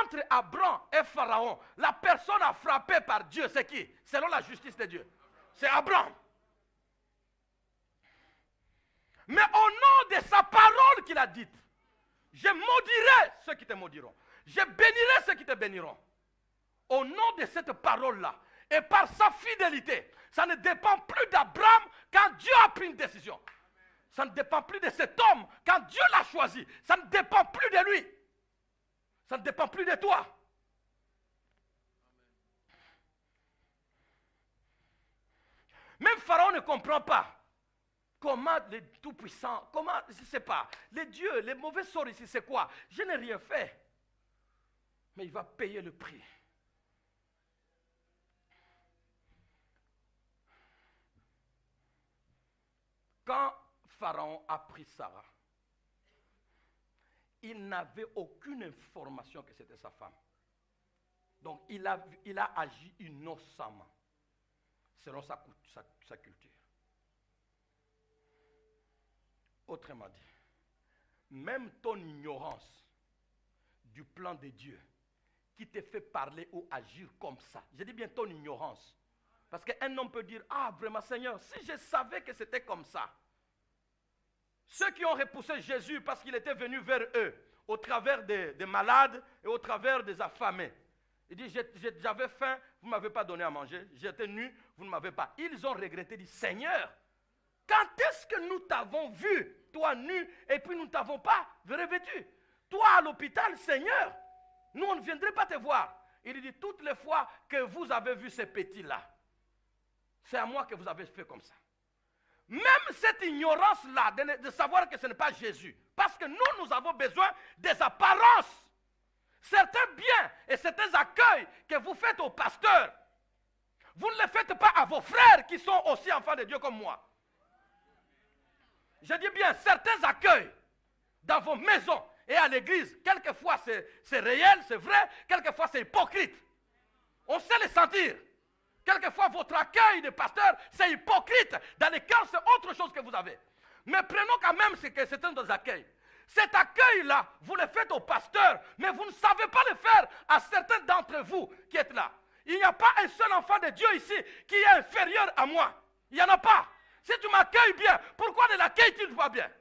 Entre Abraham et Pharaon, la personne a frappé par Dieu, c'est qui? Selon la justice de Dieu. C'est Abraham. Mais au nom de sa parole qu'il a dite, je maudirai ceux qui te maudiront. Je bénirai ceux qui te béniront. Au nom de cette parole-là, et par sa fidélité, ça ne dépend plus d'Abraham quand Dieu a pris une décision. Ça ne dépend plus de cet homme quand Dieu l'a choisi. Ça ne dépend plus de lui. Ça ne dépend plus de toi. Même Pharaon ne comprend pas comment les tout-puissants, comment, je ne sais pas, les dieux, les mauvais sorts ici, c'est quoi? Je n'ai rien fait. Mais il va payer le prix. Quand Pharaon a pris Sarah, il n'avait aucune information que c'était sa femme. Donc il a agi innocemment, selon sa culture. Autrement dit, même ton ignorance du plan de Dieu qui te fait parler ou agir comme ça, je dis bien ton ignorance, parce qu'un homme peut dire, ah vraiment Seigneur, si je savais que c'était comme ça. Ceux qui ont repoussé Jésus parce qu'il était venu vers eux, au travers des malades et au travers des affamés. Il dit, j'avais faim, vous ne m'avez pas donné à manger, j'étais nu, vous ne m'avez pas. Ils ont regretté, dit, Seigneur, quand est-ce que nous t'avons vu, toi nu, et puis nous ne t'avons pas revêtu? Toi à l'hôpital, Seigneur, nous on ne viendrait pas te voir. Il dit, toutes les fois que vous avez vu ces petits-là, c'est à moi que vous avez fait comme ça. Même cette ignorance-là, de savoir que ce n'est pas Jésus, parce que nous avons besoin des apparences. Certains biens et certains accueils que vous faites aux pasteurs, vous ne les faites pas à vos frères qui sont aussi enfants de Dieu comme moi. Je dis bien, certains accueils dans vos maisons et à l'église, quelquefois c'est réel, c'est vrai, quelquefois c'est hypocrite. On sait les sentir. Quelquefois, votre accueil de pasteur, c'est hypocrite. Dans les cas, c'est autre chose que vous avez. Mais prenons quand même ce que c'est un des accueils. Cet accueil-là, vous le faites au pasteur, mais vous ne savez pas le faire à certains d'entre vous qui êtes là. Il n'y a pas un seul enfant de Dieu ici qui est inférieur à moi. Il n'y en a pas. Si tu m'accueilles bien, pourquoi ne l'accueilles-tu pas bien?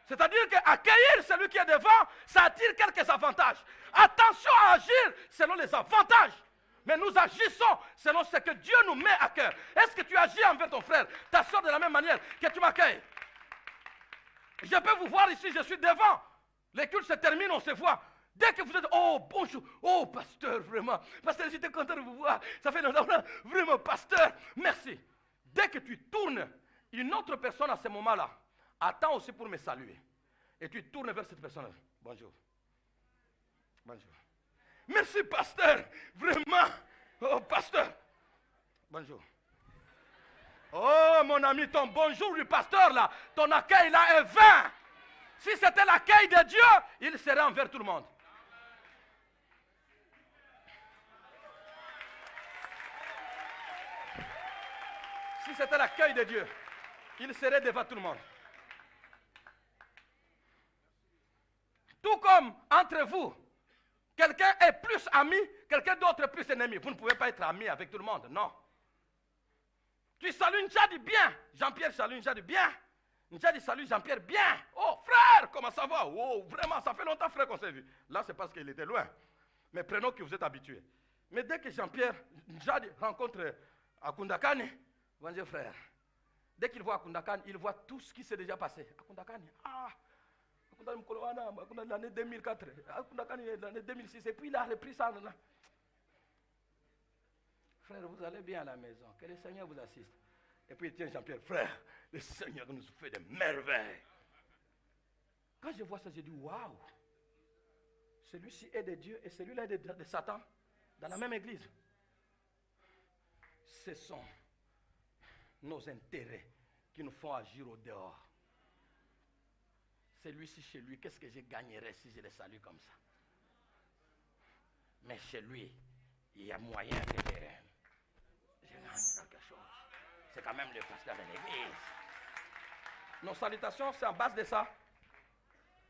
C'est-à-dire qu'accueillir celui qui est devant, ça attire quelques avantages. Attention à agir selon les avantages. Mais nous agissons selon ce que Dieu nous met à cœur. Est-ce que tu agis envers ton frère, ta soeur de la même manière que tu m'accueilles? Je peux vous voir ici, je suis devant. Les cultes se terminent, on se voit. Dès que vous êtes, oh bonjour, oh pasteur, vraiment. Pasteur, j'étais content de vous voir. Ça fait longtemps, vraiment, pasteur, merci. Dès que tu tournes, une autre personne à ce moment-là attend aussi pour me saluer. Et tu tournes vers cette personne-là. Bonjour. Bonjour. Merci, pasteur. Vraiment. Oh, pasteur. Bonjour. Oh, mon ami, ton bonjour du pasteur, là, ton accueil, là, est vain. Si c'était l'accueil de Dieu, il serait envers tout le monde. Si c'était l'accueil de Dieu, il serait devant tout le monde. Tout comme entre vous, quelqu'un est plus ami, quelqu'un d'autre est plus ennemi. Vous ne pouvez pas être ami avec tout le monde, non. Tu salues Njadi bien. Jean-Pierre salue Njadi bien. Njadi salue Jean-Pierre bien. Oh frère, comment ça va? Oh vraiment, ça fait longtemps frère qu'on s'est vu. Là c'est parce qu'il était loin. Mais prenons que vous êtes habitués. Mais dès que Jean-Pierre, Njadi rencontre Akundakani, bonjour frère. Dès qu'il voit Akundakani, il voit tout ce qui s'est déjà passé. Akundakani, Akundakani l'année 2004, Akundakani l'année 2006, et puis il a repris ça. Frère, vous allez bien à la maison, que le Seigneur vous assiste. Et puis il tient Jean-Pierre, frère, le Seigneur nous fait des merveilles. Quand je vois ça, je dis, waouh, celui-ci est de Dieu et celui-là est de Satan, dans la même église. Ce sont nos intérêts qui nous font agir au dehors. Celui-ci chez lui, qu'est-ce que je gagnerais si je le salue comme ça? Mais chez lui, il y a moyen que je gagne quelque chose. C'est quand même le pasteur de l'église. Nos salutations, c'est en base de ça.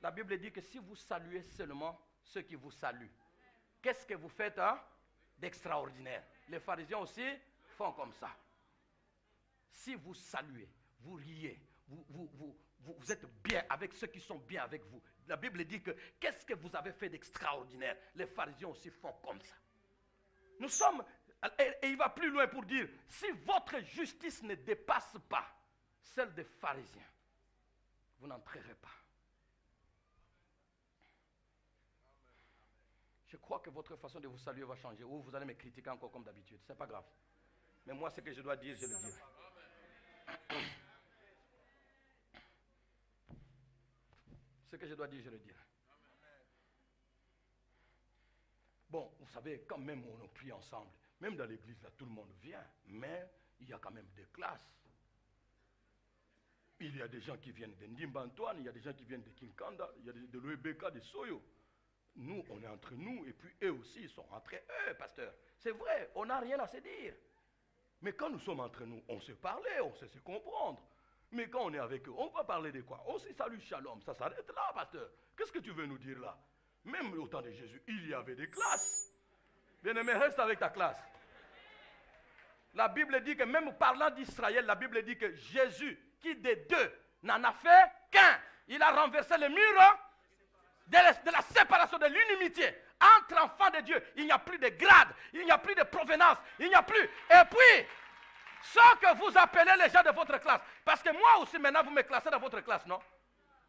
La Bible dit que si vous saluez seulement ceux qui vous saluent, qu'est-ce que vous faites d'extraordinaire? Les pharisiens aussi font comme ça. Si vous saluez, vous riez, vous êtes bien avec ceux qui sont bien avec vous. La Bible dit que qu'est-ce que vous avez fait d'extraordinaire? Les pharisiens aussi font comme ça. Nous sommes, et il va plus loin pour dire, si votre justice ne dépasse pas celle des pharisiens, vous n'entrerez pas. Je crois que votre façon de vous saluer va changer, ou vous allez me critiquer encore comme d'habitude, c'est pas grave. Mais moi, ce que je dois dire, je le dirai. Ce que je dois dire, je le dirai. Bon, vous savez, quand même on prie ensemble, même dans l'église, là, tout le monde vient, mais il y a quand même des classes. Il y a des gens qui viennent de Ndimba-Antoine, il y a des gens qui viennent de Kinkanda, il y a de l'OEBK, de Soyo. Nous, on est entre nous, et puis eux aussi, ils sont entre eux, pasteur. C'est vrai, on n'a rien à se dire. Mais quand nous sommes entre nous, on sait parler, on sait se comprendre. Mais quand on est avec eux, on va parler de quoi? On se salue shalom, ça s'arrête là, pasteur. Qu'est-ce que tu veux nous dire là? Même au temps de Jésus, il y avait des classes. Bien-aimé, reste avec ta classe. La Bible dit que même parlant d'Israël, la Bible dit que Jésus, qui des deux n'en a fait qu'un, il a renversé le mur de la séparation, de l'inimitié. Entre enfants de Dieu, il n'y a plus de grade, il n'y a plus de provenance, il n'y a plus. Et puis, ce que vous appelez les gens de votre classe, parce que moi aussi maintenant vous me classez dans votre classe, non?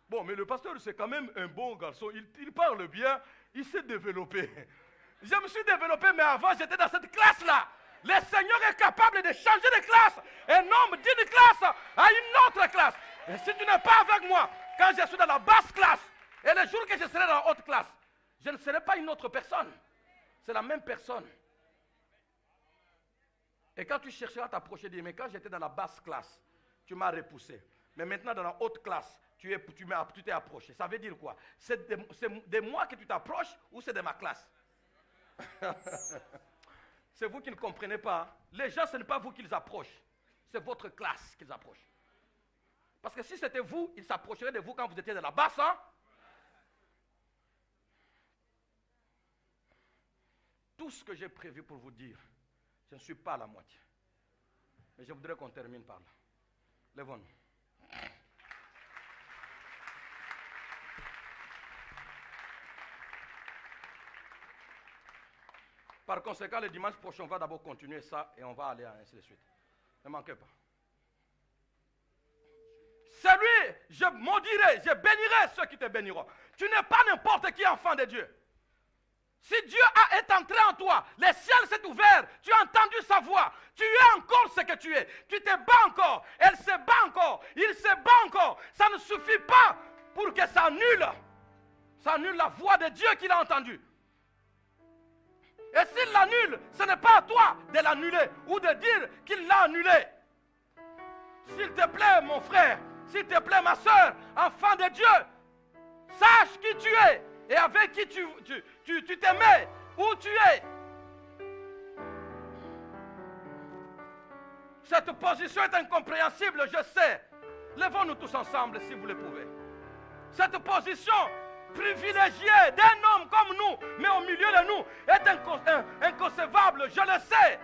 Bon, mais le pasteur c'est quand même un bon garçon, il parle bien, il s'est développé. Je me suis développé, mais avant j'étais dans cette classe-là. Le Seigneur est capable de changer de classe. Un homme d'une classe à une autre classe. Et si tu n'es pas avec moi, quand je suis dans la basse classe, et le jour que je serai dans la haute classe, je ne serai pas une autre personne. C'est la même personne. Et quand tu chercheras à t'approcher, dis, mais quand j'étais dans la basse classe, tu m'as repoussé. Mais maintenant dans la haute classe, tu t'es approché. Ça veut dire quoi? C'est de moi que tu t'approches ou c'est de ma classe? C'est vous qui ne comprenez pas. Les gens, ce n'est pas vous qu'ils approchent. C'est votre classe qu'ils approchent. Parce que si c'était vous, ils s'approcheraient de vous quand vous étiez dans la basse. Hein? Tout ce que j'ai prévu pour vous dire, je ne suis pas à la moitié. Mais je voudrais qu'on termine par là. Lèvons-nous. Par conséquent, le dimanche prochain, on va d'abord continuer ça et on va aller ainsi de suite. Ne manquez pas. C'est lui, je maudirai, je bénirai ceux qui te béniront. Tu n'es pas n'importe qui enfant de Dieu. Si Dieu est entré en toi, le ciel s'est ouvert, tu as entendu sa voix, tu es encore ce que tu es, tu te bats encore, elle se bat encore, il se bat encore. Ça ne suffit pas pour que ça annule la voix de Dieu qu'il a entendue. Et s'il l'annule, ce n'est pas à toi de l'annuler ou de dire qu'il l'a annulé. S'il te plaît, mon frère, s'il te plaît, ma soeur, enfant de Dieu, sache qui tu es et avec qui tu t'aimais, où tu es. Cette position est incompréhensible, je sais. Levons-nous tous ensemble si vous le pouvez. Cette position privilégiée d'un homme comme nous, mais au milieu de nous, est inconcevable, je le sais.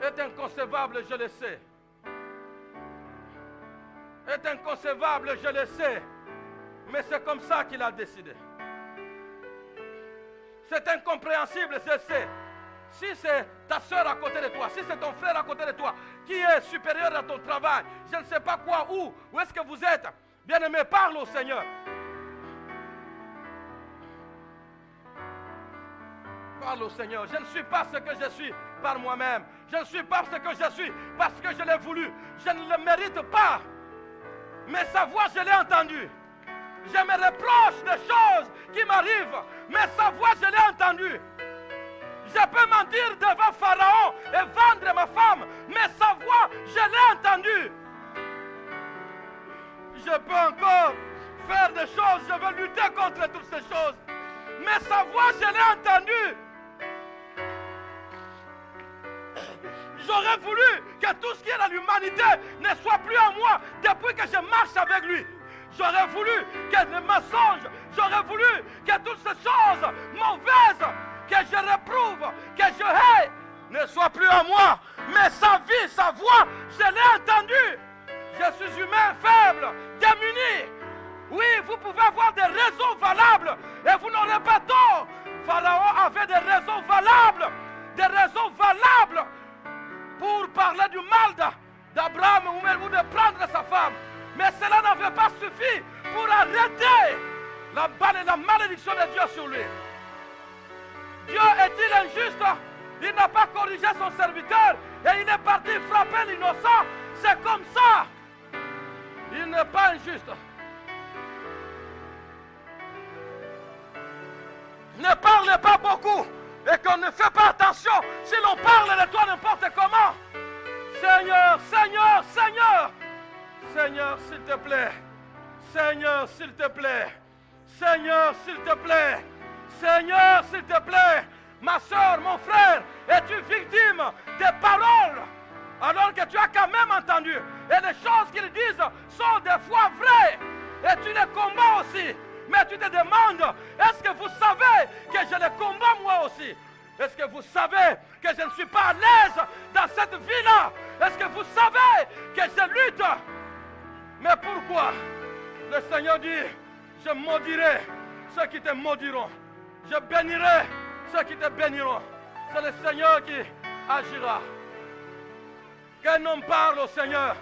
Est inconcevable, je le sais. Est inconcevable, je le sais. Mais c'est comme ça qu'il a décidé. C'est incompréhensible, je sais. Si c'est ta soeur à côté de toi, si c'est ton frère à côté de toi, qui est supérieur à ton travail, je ne sais pas quoi, où est-ce que vous êtes? Bien-aimé, parle au Seigneur. Parle au Seigneur. Je ne suis pas ce que je suis par moi-même. Je ne suis pas ce que je suis parce que je l'ai voulu. Je ne le mérite pas. Mais sa voix, je l'ai entendue. Je me reproche des choses qui m'arrivent. Mais sa voix, je l'ai entendue. Je peux mentir devant Pharaon et vendre ma femme. Mais sa voix, je l'ai entendue. Je peux encore faire des choses. Je veux lutter contre toutes ces choses. Mais sa voix, je l'ai entendue. J'aurais voulu que tout ce qui est dans l'humanité ne soit plus en moi depuis que je marche avec lui. J'aurais voulu que les mensonges, j'aurais voulu que toutes ces choses mauvaises que je réprouve, que je hais, ne soient plus en moi. Mais sa vie, sa voix, je l'ai entendue. Je suis humain, faible, démuni. Oui, vous pouvez avoir des raisons valables et vous n'aurez pas tort. Pharaon avait des raisons valables pour parler du mal d'Abraham ou de prendre sa femme. Mais cela n'avait pas suffi pour arrêter la balle et la malédiction de Dieu sur lui. Dieu est-il injuste? Il n'a pas corrigé son serviteur et il est parti frapper l'innocent. C'est comme ça. Il n'est pas injuste. Ne parlez pas beaucoup et qu'on ne fait pas attention si l'on parle de toi n'importe comment. Seigneur, Seigneur, Seigneur, Seigneur, s'il te plaît. Seigneur, s'il te plaît. Seigneur, s'il te plaît. Seigneur, s'il te plaît. Ma soeur, mon frère, es-tu victime des paroles alors que tu as quand même entendu? Et les choses qu'ils disent sont des fois vraies. Et tu les combats aussi. Mais tu te demandes, est-ce que vous savez que je les combats moi aussi? Est-ce que vous savez que je ne suis pas à l'aise dans cette vie-là? Est-ce que vous savez que je lutte? Mais pourquoi? Le Seigneur dit, je maudirai ceux qui te maudiront. Je bénirai ceux qui te béniront. C'est le Seigneur qui agira. Qu'un homme parle au Seigneur.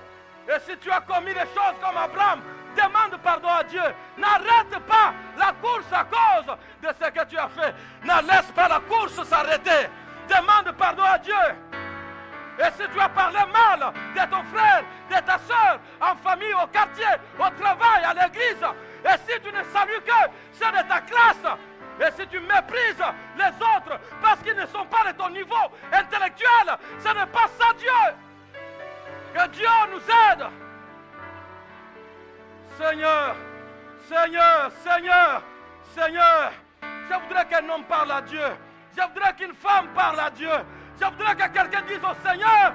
Et si tu as commis des choses comme Abraham, demande pardon à Dieu. N'arrête pas la course à cause de ce que tu as fait. Ne laisse pas la course s'arrêter. Demande pardon à Dieu. Et si tu as parlé mal de ton frère, de ta soeur, en famille, au quartier, au travail, à l'église, et si tu ne salues que ceux de ta classe, et si tu méprises les autres parce qu'ils ne sont pas de ton niveau intellectuel, ce n'est pas ça Dieu. Que Dieu nous aide. Seigneur, Seigneur, Seigneur, Seigneur, je voudrais qu'un homme parle à Dieu. Je voudrais qu'une femme parle à Dieu. Je voudrais que quelqu'un dise au Seigneur,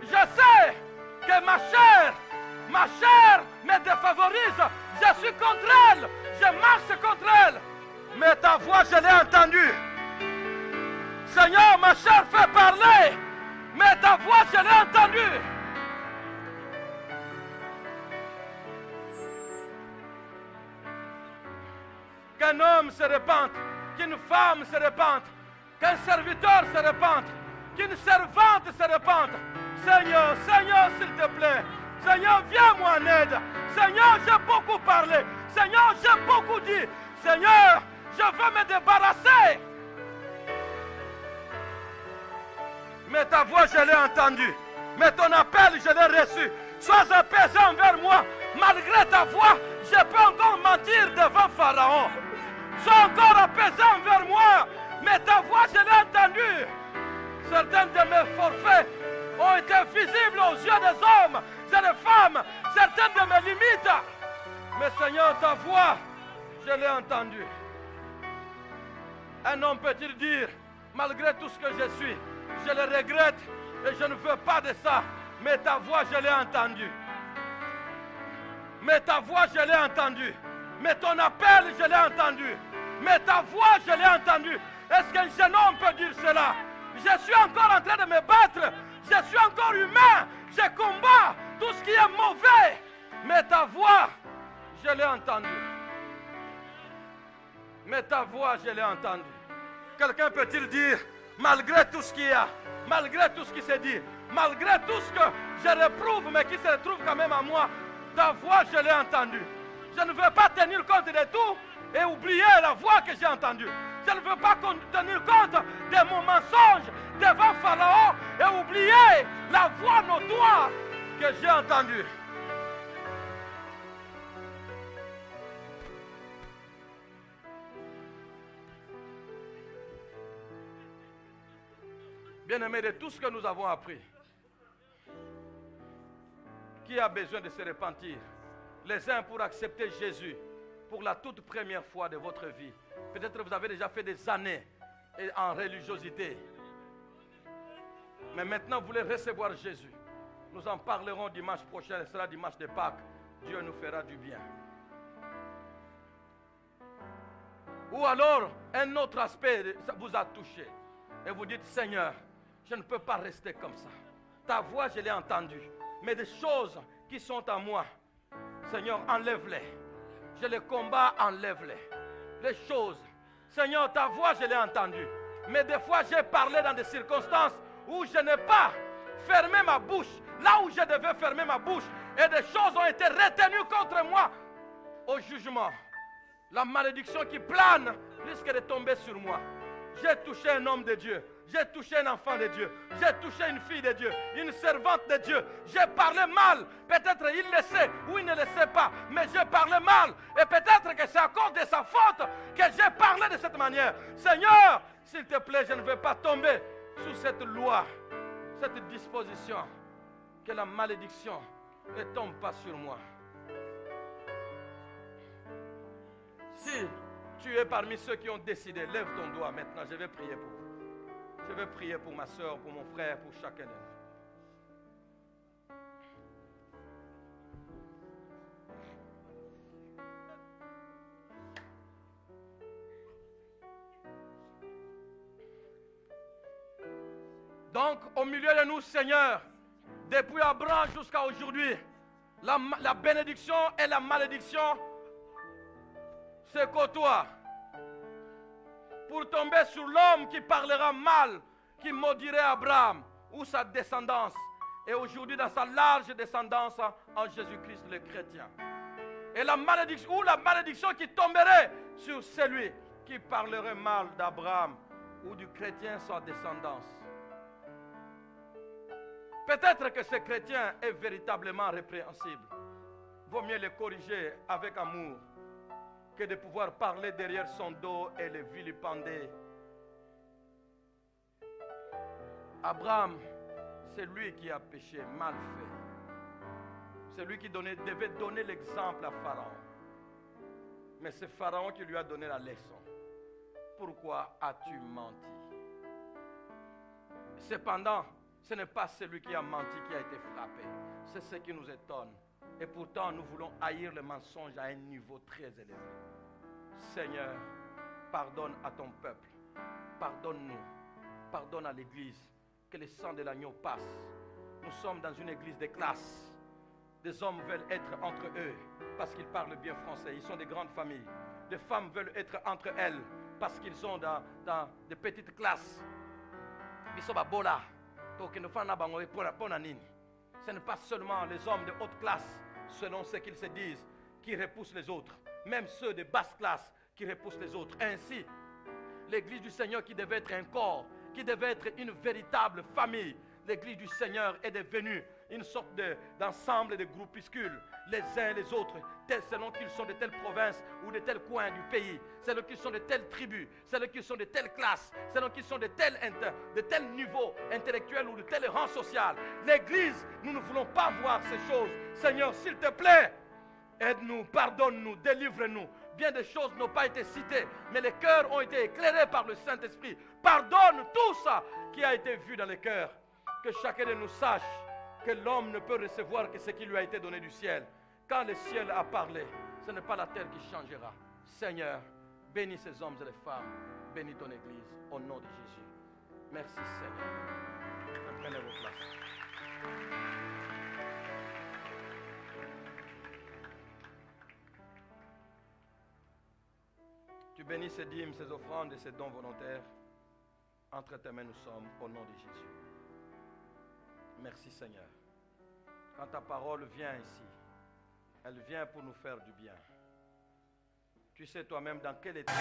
je sais que ma chair me défavorise. Je suis contre elle, je marche contre elle. Mais ta voix, je l'ai entendue. Seigneur, ma chair fait parler, mais ta voix, je l'ai entendue. Qu'un homme se répande qu'une femme se répande, qu'un serviteur se répande, qu'une servante se répande. Seigneur, Seigneur, s'il te plaît. Seigneur, viens-moi en aide. Seigneur, j'ai beaucoup parlé. Seigneur, j'ai beaucoup dit. Seigneur, je veux me débarrasser. Mais ta voix, je l'ai entendue. Mais ton appel, je l'ai reçu. Sois apaisé envers moi. Malgré ta voix, je peux encore mentir devant Pharaon. Sois encore apaisé envers moi. Mais ta voix, je l'ai entendue. Certains de mes forfaits ont été visibles aux yeux des hommes et des femmes. Certaines de mes limites. Mais Seigneur, ta voix, je l'ai entendue. Un homme peut-il dire, malgré tout ce que je suis, je le regrette et je ne veux pas de ça. Mais ta voix, je l'ai entendue. Mais ta voix, je l'ai entendue. Mais ton appel, je l'ai entendu. Mais ta voix, je l'ai entendue. Est-ce qu'un jeune homme peut dire cela? Je suis encore en train de me battre. Je suis encore humain. Je combats tout ce qui est mauvais. Mais ta voix, je l'ai entendue. Mais ta voix, je l'ai entendue. Quelqu'un peut-il dire, malgré tout ce qu'il y a, malgré tout ce qui se dit, malgré tout ce que je réprouve, mais qui se retrouve quand même à moi, ta voix, je l'ai entendue. Je ne veux pas tenir compte de tout et oublier la voix que j'ai entendue. Je ne veux pas tenir compte de mon mensonge devant Pharaon et oublier la voix notoire que j'ai entendue. Bien-aimés, de tout ce que nous avons appris, qui a besoin de se repentir? Les uns pour accepter Jésus pour la toute première fois de votre vie. Peut-être que vous avez déjà fait des années en religiosité. Mais maintenant vous voulez recevoir Jésus. Nous en parlerons dimanche prochain, ce sera dimanche de Pâques. Dieu nous fera du bien. Ou alors, un autre aspect vous a touché. Et vous dites, Seigneur, je ne peux pas rester comme ça. Ta voix, je l'ai entendue. Mais des choses qui sont en moi, Seigneur, enlève-les. Je les combats, enlève-les. Les choses. Seigneur, ta voix, je l'ai entendue. Mais des fois, j'ai parlé dans des circonstances où je n'ai pas fermé ma bouche. Là où je devais fermer ma bouche. Et des choses ont été retenues contre moi. Au jugement. La malédiction qui plane risque de tomber sur moi. J'ai touché un homme de Dieu. J'ai touché un enfant de Dieu. J'ai touché une fille de Dieu. Une servante de Dieu. J'ai parlé mal. Peut-être il le sait ou il ne le sait pas. Mais j'ai parlé mal. Et peut-être que c'est à cause de sa faute que j'ai parlé de cette manière. Seigneur, s'il te plaît, je ne veux pas tomber sous cette loi, cette disposition. Que la malédiction ne tombe pas sur moi. Si tu es parmi ceux qui ont décidé, lève ton doigt maintenant, je vais prier pour vous. Je vais prier pour ma soeur, pour mon frère, pour chacun d'eux. Donc, au milieu de nous, Seigneur, depuis Abraham jusqu'à aujourd'hui, la bénédiction et la malédiction se côtoient. Pour tomber sur l'homme qui parlera mal, qui maudirait Abraham ou sa descendance. Et aujourd'hui dans sa large descendance en Jésus-Christ le chrétien. Et la malédiction qui tomberait sur celui qui parlerait mal d'Abraham ou du chrétien sans descendance. Peut-être que ce chrétien est véritablement répréhensible. Vaut mieux le corriger avec amour que de pouvoir parler derrière son dos et le vilipender. Abraham, c'est lui qui a péché, mal fait. C'est lui qui devait donner l'exemple à Pharaon. Mais c'est Pharaon qui lui a donné la leçon. Pourquoi as-tu menti? Cependant, ce n'est pas celui qui a menti qui a été frappé. C'est ce qui nous étonne. Et pourtant, nous voulons haïr le mensonge à un niveau très élevé. Seigneur, pardonne à ton peuple. Pardonne-nous. Pardonne à l'Église. Que le sang de l'agneau passe. Nous sommes dans une église de classe. Des hommes veulent être entre eux parce qu'ils parlent bien français. Ils sont des grandes familles. Les femmes veulent être entre elles parce qu'ils sont dans des petites classes. Ce n'est pas seulement les hommes de haute classe, selon ce qu'ils se disent, qui repoussent les autres. Même ceux de basse classe qui repoussent les autres. Ainsi, l'église du Seigneur qui devait être un corps, qui devait être une véritable famille, l'église du Seigneur est devenue une sorte d'ensemble de groupuscules, les uns et les autres, selon qu'ils sont de telle province ou de tel coin du pays, selon qu'ils sont de telles tribus, selon qu'ils sont de telle classe, selon qu'ils sont de tel niveau intellectuel ou de tel rang social. L'église, nous ne voulons pas voir ces choses. Seigneur, s'il te plaît, aide-nous, pardonne-nous, délivre-nous. Bien des choses n'ont pas été citées, mais les cœurs ont été éclairés par le Saint-Esprit. Pardonne tout ça qui a été vu dans les cœurs. Que chacun de nous sache que l'homme ne peut recevoir que ce qui lui a été donné du ciel. Quand le ciel a parlé, ce n'est pas la terre qui changera. Seigneur, bénis ces hommes et les femmes. Bénis ton Église, au nom de Jésus. Merci Seigneur. Prenez vos places. Tu bénis ces dîmes, ces offrandes et ces dons volontaires. Entre tes mains nous sommes, au nom de Jésus. Merci Seigneur. Quand ta parole vient ici, elle vient pour nous faire du bien. Tu sais toi-même dans quel état